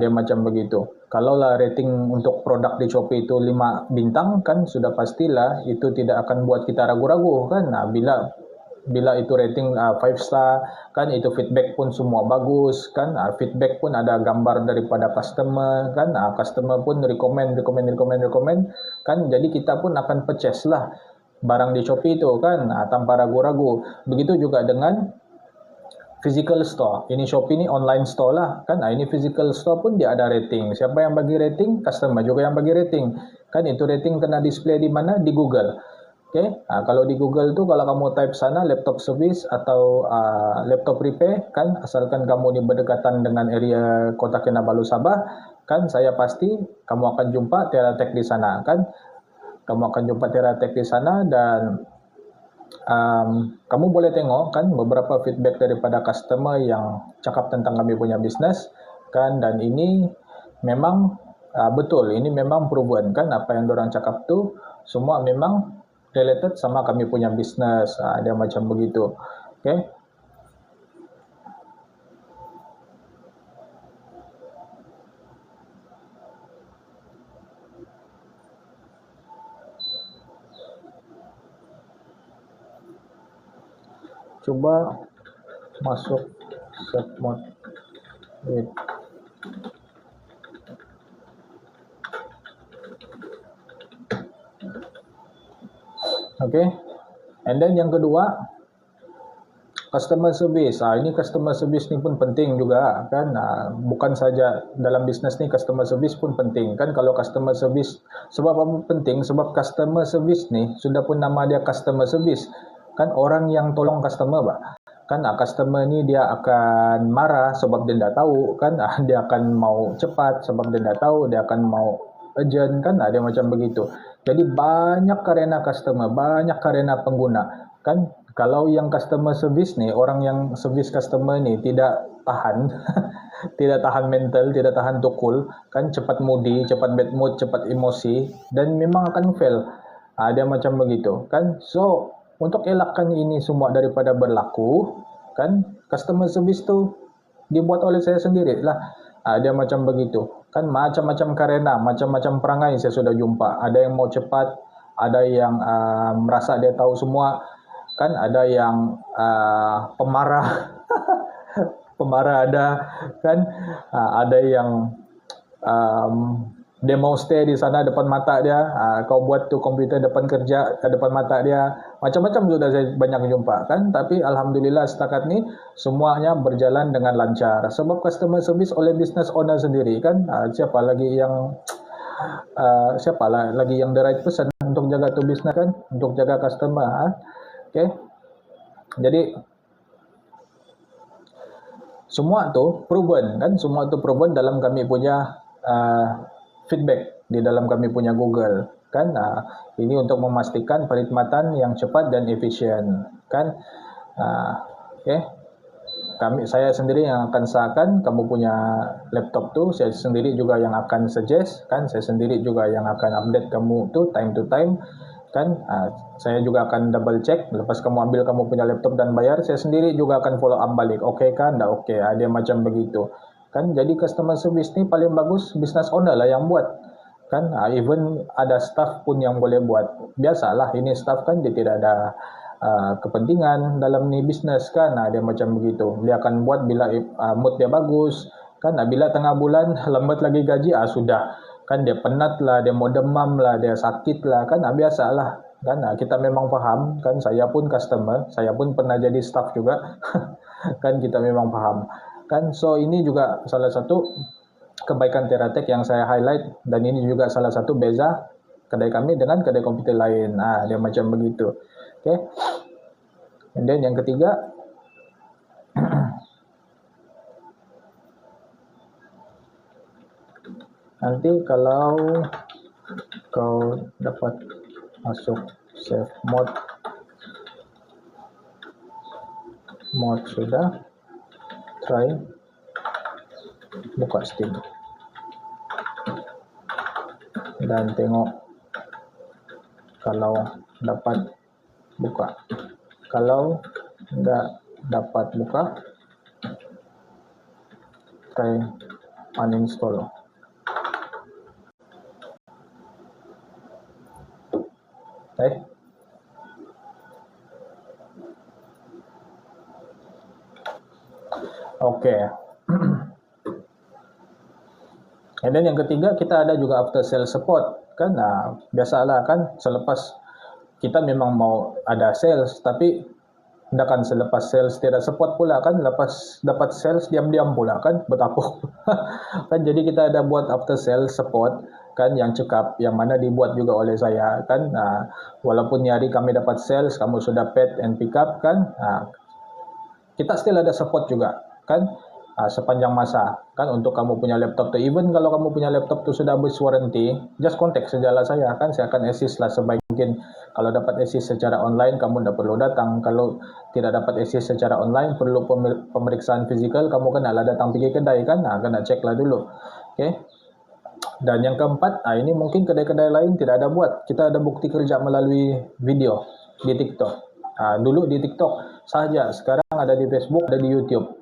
dia macam begitu. Kalaulah rating untuk produk di Shopee itu 5 bintang kan sudah pastilah itu tidak akan buat kita ragu-ragu kan. Bila itu rating 5 star kan, itu feedback pun semua bagus kan. Feedback pun ada gambar daripada customer kan. Customer pun recommend kan. Jadi kita pun akan purchase lah barang di Shopee itu kan tanpa ragu-ragu. Begitu juga dengan physical store. Ini Shopee ni online store lah kan. Ini physical store pun dia ada rating. Siapa yang bagi rating? Customer juga yang bagi rating. Kan itu rating kena display di mana? Di Google. Okay? Kalau di Google tu kalau kamu type sana laptop service atau laptop repair kan, asalkan kamu ni berdekatan dengan area Kota Kinabalu Sabah kan, saya pasti kamu akan jumpa Teratek di sana kan. Kamu akan jumpa Teratek di sana dan kamu boleh tengok kan beberapa feedback daripada customer yang cakap tentang kami punya bisnes kan, dan ini memang betul, ini memang proven kan, apa yang diorang cakap tu semua memang related sama kami punya bisnes. Dia macam begitu. Okay. Coba masuk set mode. Wait. Okay. And then yang kedua, customer service. Ini customer service ni pun penting juga kan. Bukan saja dalam bisnes ni, customer service pun penting kan. Kalau customer service, sebab apa penting? Sebab customer service ni sudah pun nama dia customer service kan, orang yang tolong customer kan. Customer ni dia akan marah sebab dia tidak tahu kan. Dia akan mau cepat sebab dia tidak tahu, dia akan mau urgent kan. Dia macam begitu. Jadi banyak karena customer, banyak karena pengguna kan. Kalau yang customer service ni, orang yang service customer ni tidak tahan tidak tahan mental, tidak tahan tukul kan, cepat moody, cepat bad mood, cepat emosi, dan memang akan fail. Dia macam begitu kan. So untuk elakkan ini semua daripada berlaku kan, customer service tu dibuat oleh saya sendiri lah. Dia macam begitu kan. Macam-macam karena, macam-macam perangai saya sudah jumpa. Ada yang mau cepat, ada yang merasa dia tahu semua kan, ada yang pemarah pemarah ada kan, ada yang dia mau stay di sana depan mata dia. Kau buat tu komputer depan kerja depan mata dia, macam-macam sudah saya banyak jumpa kan. Tapi alhamdulillah setakat ni semuanya berjalan dengan lancar sebab customer service oleh business owner sendiri kan. Siapa lagi yang the right person untuk jaga tu business kan, untuk jaga customer. Okay. Jadi semua tu proven kan, semua tu proven dalam kami punya feedback di dalam kami punya Google kan. Ini untuk memastikan perkhidmatan yang cepat dan efisien kan. Okay. Saya sendiri yang akan sahkan kamu punya laptop tu, saya sendiri juga yang akan suggest kan, saya sendiri juga yang akan update kamu tu time to time kan. Saya juga akan double check lepas kamu ambil kamu punya laptop dan bayar, saya sendiri juga akan follow up balik, okay kan, dah okay. Dia macam begitu kan. Jadi customer service ni paling bagus business owner lah yang buat kan. Even ada staff pun yang boleh buat. Biasalah, ini staff kan dia tidak ada kepentingan dalam ni bisnes kan. Dia macam begitu, dia akan buat bila mood dia bagus kan. Bila tengah bulan lambat lagi gaji, sudah kan, dia penat lah, dia mau demam lah, dia sakit lah kan. Biasalah kan. Kita memang paham kan, saya pun customer, saya pun pernah jadi staff juga kan, kita memang paham kan. So ini juga salah satu kebaikan Teratech yang saya highlight, dan ini juga salah satu beza kedai kami dengan kedai komputer lain. Dia macam begitu. Okay. And then yang ketiga, nanti kalau kau dapat masuk save mode sudah, try buka Steam dan tengok kalau dapat buka. Kalau tidak dapat buka, try uninstall. Okay. And then yang ketiga, kita ada juga after sales support kan. Biasalah kan, selepas kita memang mau ada sales, tapi kan selepas sales tidak support pula kan, lepas dapat sales diam-diam pula kan, betapuk kan. Jadi kita ada buat after sales support kan, yang cekap, yang mana dibuat juga oleh saya kan. Walaupun hari kami dapat sales, kamu sudah paid and pick up kan, kita still ada support juga kan, sepanjang masa kan, untuk kamu punya laptop tu. Even kalau kamu punya laptop tu sudah habis warranty, just contact sajalah saya kan, saya akan assist lah sebaik mungkin. Kalau dapat assist secara online, kamu tidak perlu datang. Kalau tidak dapat assist secara online, perlu pemeriksaan fizikal, kamu kenalah datang pergi kedai kan, kena cek lah dulu. Okay. Dan yang keempat, ini mungkin kedai-kedai lain tidak ada buat, kita ada bukti kerja melalui video di TikTok. Dulu di TikTok saja, sekarang ada di Facebook, ada di YouTube.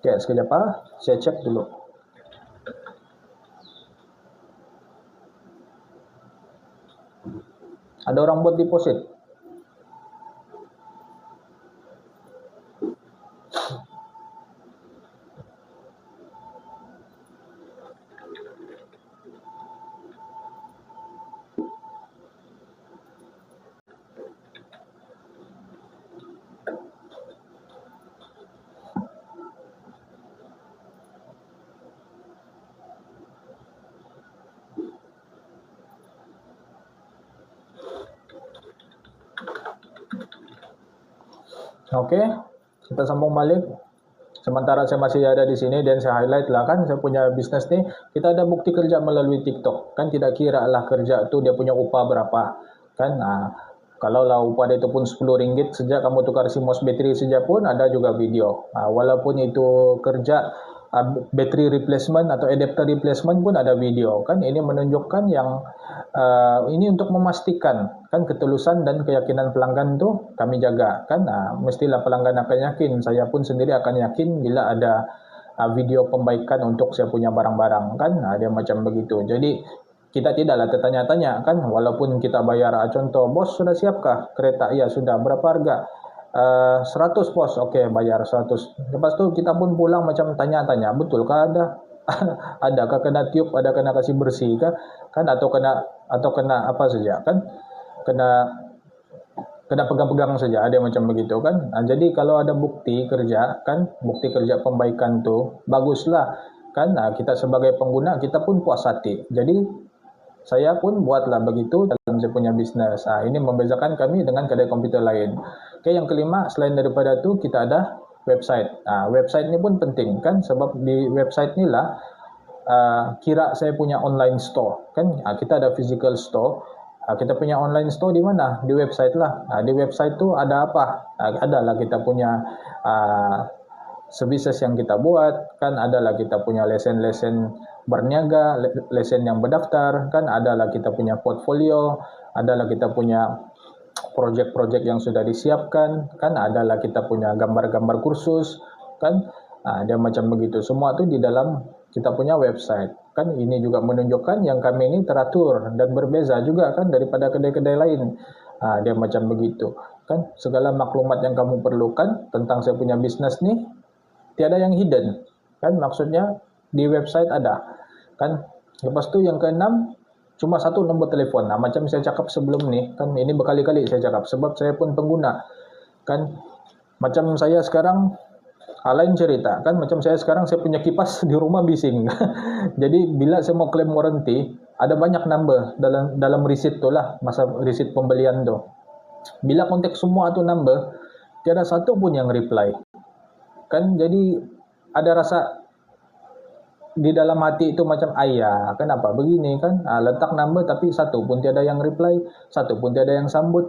Okay, sekejap saya cek dulu. Ada orang buat deposit? Oke, kita sambung balik. Sementara saya masih ada di sini dan saya highlight lah kan, saya punya bisnes nih, kita ada bukti kerja melalui TikTok kan. Tidak kira lah kerja tu dia punya upah berapa kan. Kalau lah upah dia itu pun RM10 sejak kamu tukar CMOS bateri saja pun ada juga video. Walaupun itu kerja battery replacement atau adapter replacement pun ada video kan. Ini menunjukkan yang ini untuk memastikan kan ketulusan dan keyakinan pelanggan tu kami jaga kan. Mestilah pelanggan akan yakin, saya pun sendiri akan yakin bila ada video pembaikan untuk saya punya barang-barang kan. Dia macam begitu. Jadi kita tidaklah tertanya-tanya kan, walaupun kita bayar. Contoh, bos sudah siapkah kereta? Ya sudah. Berapa harga? 100 bos. Okey, bayar 100. Lepas tu kita pun pulang macam tanya-tanya, betulkah ada? Adakah kena tiup, ada kena kasih bersih kah? Kan, atau kena apa saja kan? Kena pegang-pegang saja, ada macam begitu kan. Jadi kalau ada bukti kerja kan, bukti kerja pembaikan tu baguslah kan. Kita sebagai pengguna kita pun puas hati. Jadi saya pun buatlah begitu dalam saya punya bisnes. Ini membezakan kami dengan kedai komputer lain. Oke, yang kelima, selain daripada itu kita ada website. Website ini pun penting kan, sebab di website inilah kira saya punya online store kan. Kita ada physical store. Kita punya online store di mana? Di website lah. Di website tu ada apa? Adalah kita punya services yang kita buat kan, adalah kita punya lesen-lesen berniaga, lesen yang berdaftar kan, adalah kita punya portfolio, adalah kita punya project-project yang sudah disiapkan, kan adalah kita punya gambar-gambar kursus, kan dia macam begitu. Semua itu di dalam kita punya website. Kan ini juga menunjukkan yang kami ini teratur dan berbeza juga kan daripada kedai-kedai lain. Dia macam begitu. Kan segala maklumat yang kamu perlukan tentang saya punya bisnis nih tiada yang hidden. Kan maksudnya di website ada. Kan lepas tu yang keenam cuma satu nombor telefon. Macam saya cakap sebelum ni, kan ini berkali-kali saya cakap sebab saya pun pengguna. Kan macam saya sekarang lain cerita kan, macam saya sekarang saya punya kipas di rumah bising. Jadi bila saya mau claim warranty, ada banyak number dalam receipt tu lah, masa receipt pembelian tu. Bila kontak semua tu number, tiada satu pun yang reply. Kan jadi ada rasa di dalam hati itu macam ayah, kenapa begini kan? Letak number tapi satu pun tiada yang reply, satu pun tiada yang sambut.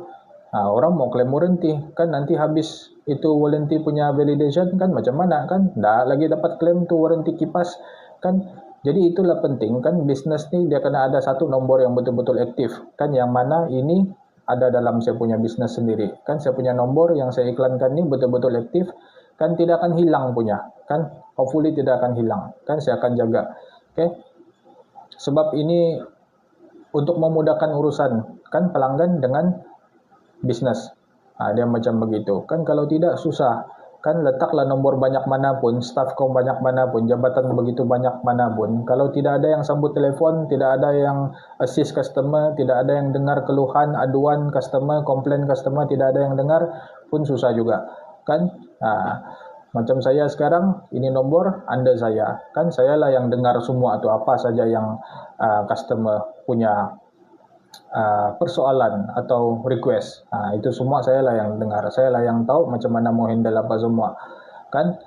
Orang mau claim warranty kan, nanti habis itu warranty punya validation kan macam mana kan, dah lagi dapat claim tu warranty kipas kan. Jadi itulah penting kan, bisnes ni dia kena ada satu nombor yang betul-betul aktif kan, yang mana ini ada dalam saya punya bisnes sendiri kan. Saya punya nombor yang saya iklankan ni betul-betul aktif kan, tidak akan hilang punya kan, hopefully tidak akan hilang kan, saya akan jaga. Okay, sebab ini untuk memudahkan urusan kan pelanggan dengan bisnes. Dia macam begitu kan, kalau tidak susah kan. Letaklah nombor banyak manapun, staff kau banyak manapun, jabatan begitu banyak manapun, kalau tidak ada yang sambut telefon, tidak ada yang assist customer, tidak ada yang dengar keluhan, aduan customer, komplain customer, tidak ada yang dengar, pun susah juga kan. Macam saya sekarang, ini nomor anda saya kan, saya lah yang dengar semua tu apa saja yang customer punya persoalan atau request. Itu semua saya lah yang dengar, saya lah yang tahu macam mana mau handle apa semua kan.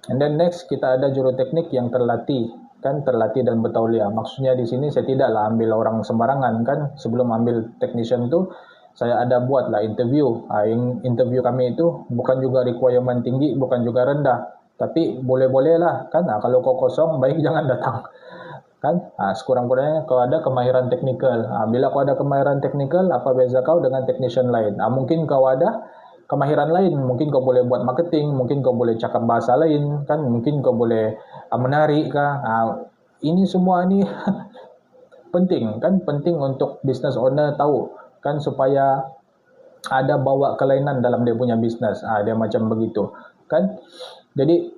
And then next kita ada juruteknik yang terlatih kan, terlatih dan bertauliah. Maksudnya di sini saya tidaklah ambil orang sembarangan kan. Sebelum ambil technician tu saya ada buatlah interview. Interview kami itu bukan juga requirement tinggi, bukan juga rendah, tapi boleh-boleh lah kan. Kalau kau kosong baik jangan datang kan. Sekurang-kurangnya kau ada kemahiran teknikal. Bila kau ada kemahiran teknikal, apa beza kau dengan technician lain? Mungkin kau ada kemahiran lain, mungkin kau boleh buat marketing, mungkin kau boleh cakap bahasa lain kan, mungkin kau boleh menari kah. Ini semua ni penting kan, penting untuk business owner tahu kan, supaya ada bawa kelainan dalam dia punya bisnes. Dia macam begitu kan. Jadi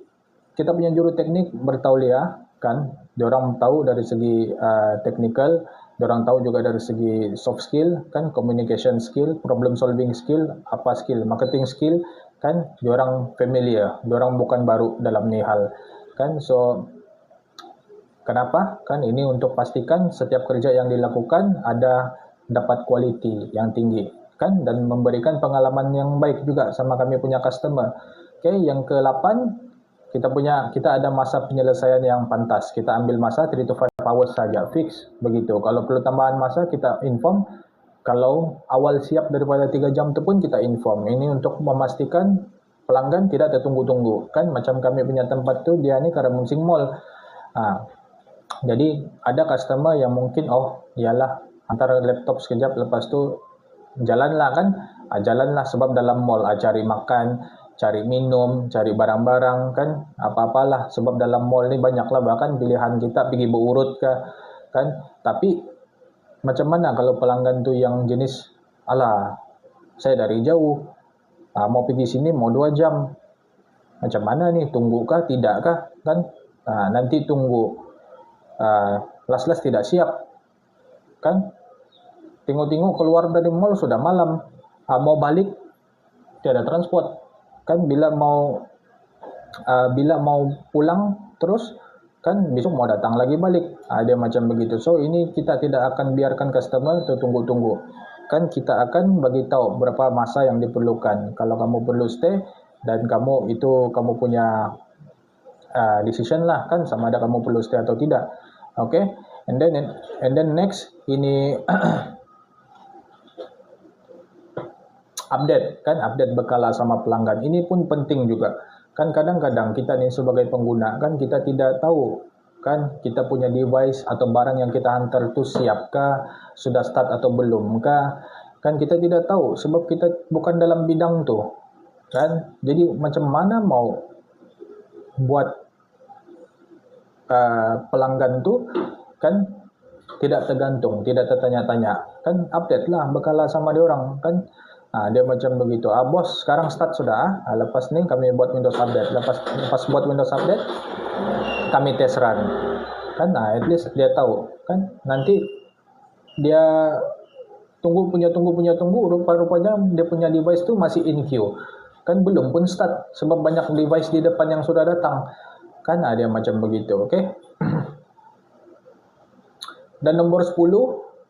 kita punya juru teknik bertauliah kan, diorang tahu dari segi technical, diorang tahu juga dari segi soft skill kan, communication skill, problem solving skill, apa skill, marketing skill kan, diorang familiar, diorang bukan baru dalam ni hal kan. So kenapa kan, ini untuk pastikan setiap kerja yang dilakukan ada dapat kualiti yang tinggi kan, dan memberikan pengalaman yang baik juga sama kami punya customer. Okay, yang ke-8, kita ada masa penyelesaian yang pantas. Kita ambil masa 3 to 5 hours saja, fix begitu. Kalau perlu tambahan masa kita inform. Kalau awal siap daripada 3 jam tu pun kita inform. Ini untuk memastikan pelanggan tidak tertunggu-tunggu kan. Macam kami punya tempat tu dia ni Karamungsing Mall. Jadi ada customer yang mungkin iyalah antara laptop sekejap lepas tu jalanlah kan. Jalanlah sebab dalam mall cari makan, cari minum, cari barang-barang kan, apa-apalah. Sebab dalam mall ni banyaklah bahkan pilihan kita pergi berurut ke kan. Tapi macam mana kalau pelanggan tu yang jenis saya dari jauh, mau pergi sini mau 2 jam, macam mana ni, tunggu kah tidak kah kan. Nanti tunggu last tidak siap kan. Tengok-tengok keluar dari mall sudah malam, mau balik tiada transport kan. Bila mau pulang terus kan, besok mau datang lagi balik. Dia macam begitu. So ini kita tidak akan biarkan customer tertunggu-tunggu kan. Kita akan bagi tahu berapa masa yang diperlukan. Kalau kamu perlu stay dan kamu punya decision lah kan, sama ada kamu perlu stay atau tidak. Okay, and then next ini update berkala sama pelanggan. Ini pun penting juga kan. Kadang-kadang kita ni sebagai pengguna kan, kita tidak tahu kan kita punya device atau barang yang kita hantar tu siapkah, sudah start atau belum kah Kan kita tidak tahu sebab kita bukan dalam bidang tu. Kan? Jadi macam mana mau buat pelanggan tu kan tidak tergantung, tidak tertanya-tanya. Kan update lah berkala sama dia orang kan. Dia macam begitu. Bos sekarang start sudah. Lepas ni kami buat Windows update. Lepas buat Windows update kami test run. Kan at least dia tahu kan. Nanti dia tunggu, rupa-rupanya dia punya device tu masih in queue. Kan belum pun start sebab banyak device di depan yang sudah datang. Kan dia macam begitu, okey? Dan nombor 10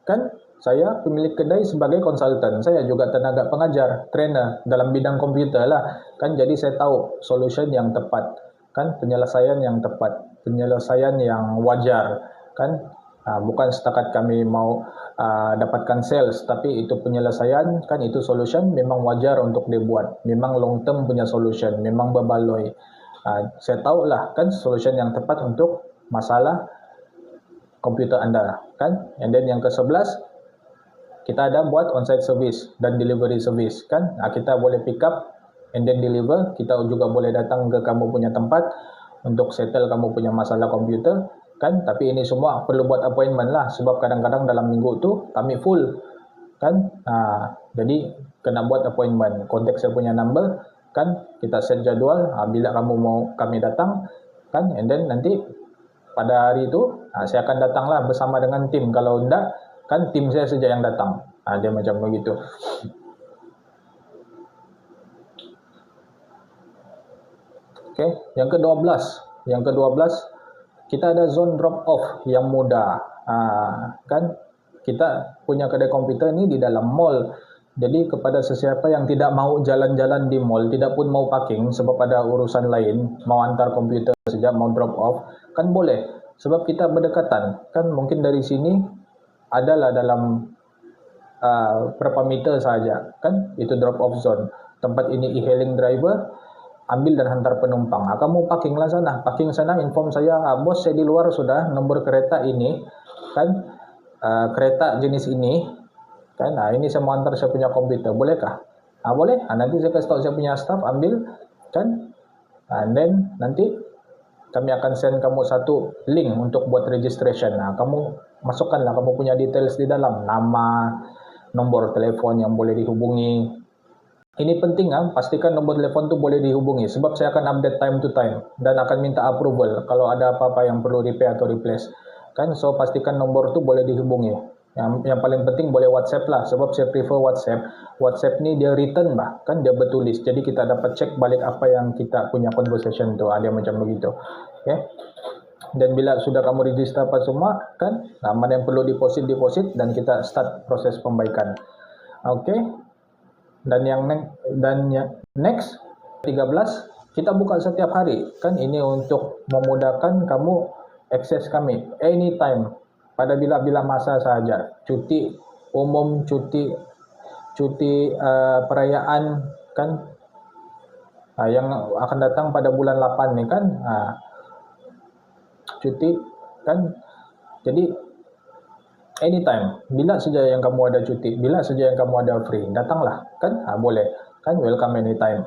kan, saya pemilik kedai sebagai konsultan. Saya juga tenaga pengajar, trainer dalam bidang komputer lah. Kan jadi saya tahu solution yang tepat, kan penyelesaian yang tepat, penyelesaian yang wajar, kan bukan setakat kami mau dapatkan sales, tapi itu penyelesaian, kan itu solution memang wajar untuk dibuat. Memang long term punya solution, memang berbaloi. Saya tahu lah kan solution yang tepat untuk masalah komputer anda, kan? And then yang ke-11 kita ada buat on-site service dan delivery service, kan? Kita boleh pick up and then deliver. Kita juga boleh datang ke kamu punya tempat untuk settle kamu punya masalah komputer, kan? Tapi ini semua perlu buat appointment lah sebab kadang-kadang dalam minggu tu kami full, kan? Jadi kena buat appointment. Kontak saya punya number, kan? Kita set jadual bila kamu mau kami datang, kan? And then nanti pada hari itu saya akan datanglah bersama dengan tim. Kalau enggak, kan tim saya saja yang datang. Dia macam begitu. Okey, yang ke-12. Yang ke-12 kita ada zone drop off yang mudah. Kan kita punya kedai komputer ni di dalam mall. Jadi kepada sesiapa yang tidak mau jalan-jalan di mall, tidak pun mau parking sebab ada urusan lain, mau antar komputer saja, mau drop off, kan boleh. Sebab kita berdekatan, kan mungkin dari sini adalah dalam berapa meter saja, kan itu drop off zone. Tempat ini e-hailing driver ambil dan hantar penumpang. Kamu parkinglah sana, parking sana, inform saya, bos saya di luar sudah, nombor kereta ini, kan kereta jenis ini, kan ini saya mau antar saya punya komputer, bolehkah? Boleh. Nanti saya kasih tahu saya punya staff ambil, kan, and then nanti kami akan send kamu satu link untuk buat registration. Kamu masukkanlah kamu punya details di dalam, nama, nomor telepon yang boleh dihubungi. Ini penting, pastikan nombor telepon tu boleh dihubungi sebab saya akan update time to time dan akan minta approval kalau ada apa-apa yang perlu repair atau replace, kan. So pastikan nombor tu boleh dihubungi. Yang paling penting boleh WhatsApp lah sebab saya prefer WhatsApp. WhatsApp ni dia written kan, dia bertulis. Jadi kita dapat cek balik apa yang kita punya conversation tu. Dia macam begitu. Okay. Dan bila sudah kamu register apa semua, kan, mana yang perlu deposit dan kita start proses pembaikan. Okay. Dan yang next 13 kita buka setiap hari, kan. Ini untuk memudahkan kamu akses kami anytime, pada bila-bila masa saja. Cuti umum, cuti perayaan, kan, yang akan datang pada bulan 8 ni, kan, cuti, kan. Jadi anytime, bila saja yang kamu ada cuti, bila saja yang kamu ada free, datanglah, kan. Boleh, kan, welcome anytime.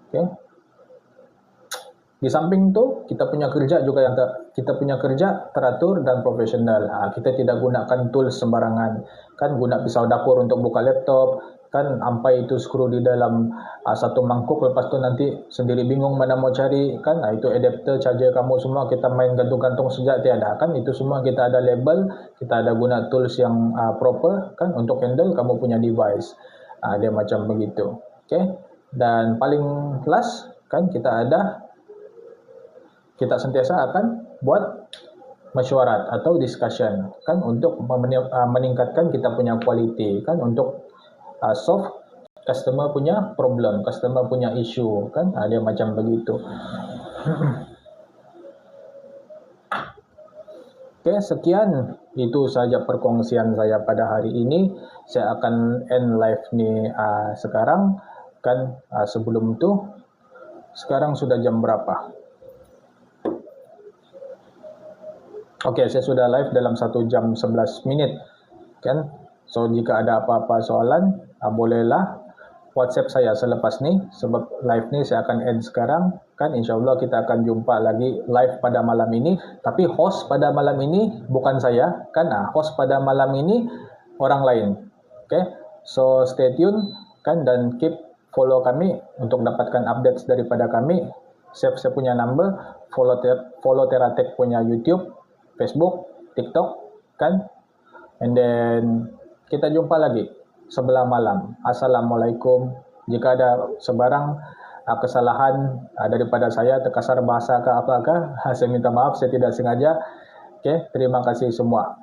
Okay. Di samping tu kita punya kerja juga teratur dan profesional. Kita tidak gunakan tools sembarangan, kan. Guna pisau dapur untuk buka laptop, kan, ampai itu skru di dalam satu mangkuk, lepas tu nanti sendiri bingung mana mau cari, kan. Itu adapter, charger kamu semua kita main gantung-gantung sejak tiada, kan. Itu semua kita ada label, kita ada guna tools yang proper, kan, untuk handle kamu punya device. Dia macam begitu. Okay. Dan paling last, kan, kita sentiasa akan buat mesyuarat atau discussion, kan, untuk meningkatkan kita punya quality, kan, untuk solve customer punya problem, customer punya issue, kan. Dia macam begitu. Okay, sekian itu saja perkongsian saya pada hari ini. Saya akan end live ni sekarang, kan. Sebelum tu, sekarang sudah jam berapa? Okey, saya sudah live dalam 1 jam 11 minit. kan. So jika ada apa-apa soalan, bolehlah WhatsApp saya selepas ni, sebab live ni saya akan end sekarang, kan. InsyaAllah kita akan jumpa lagi live pada malam ini, tapi host pada malam ini bukan saya, kan. Host pada malam ini orang lain. Okay, so stay tune, kan, dan keep follow kami untuk dapatkan updates daripada kami. Save saya punya number, follow Teratek punya YouTube, Facebook, TikTok, kan. And then kita jumpa lagi sebelah malam. Assalamualaikum. Jika ada sebarang kesalahan daripada saya, terkasar bahasa ke apakah, saya minta maaf, saya tidak sengaja. Okay, terima kasih semua.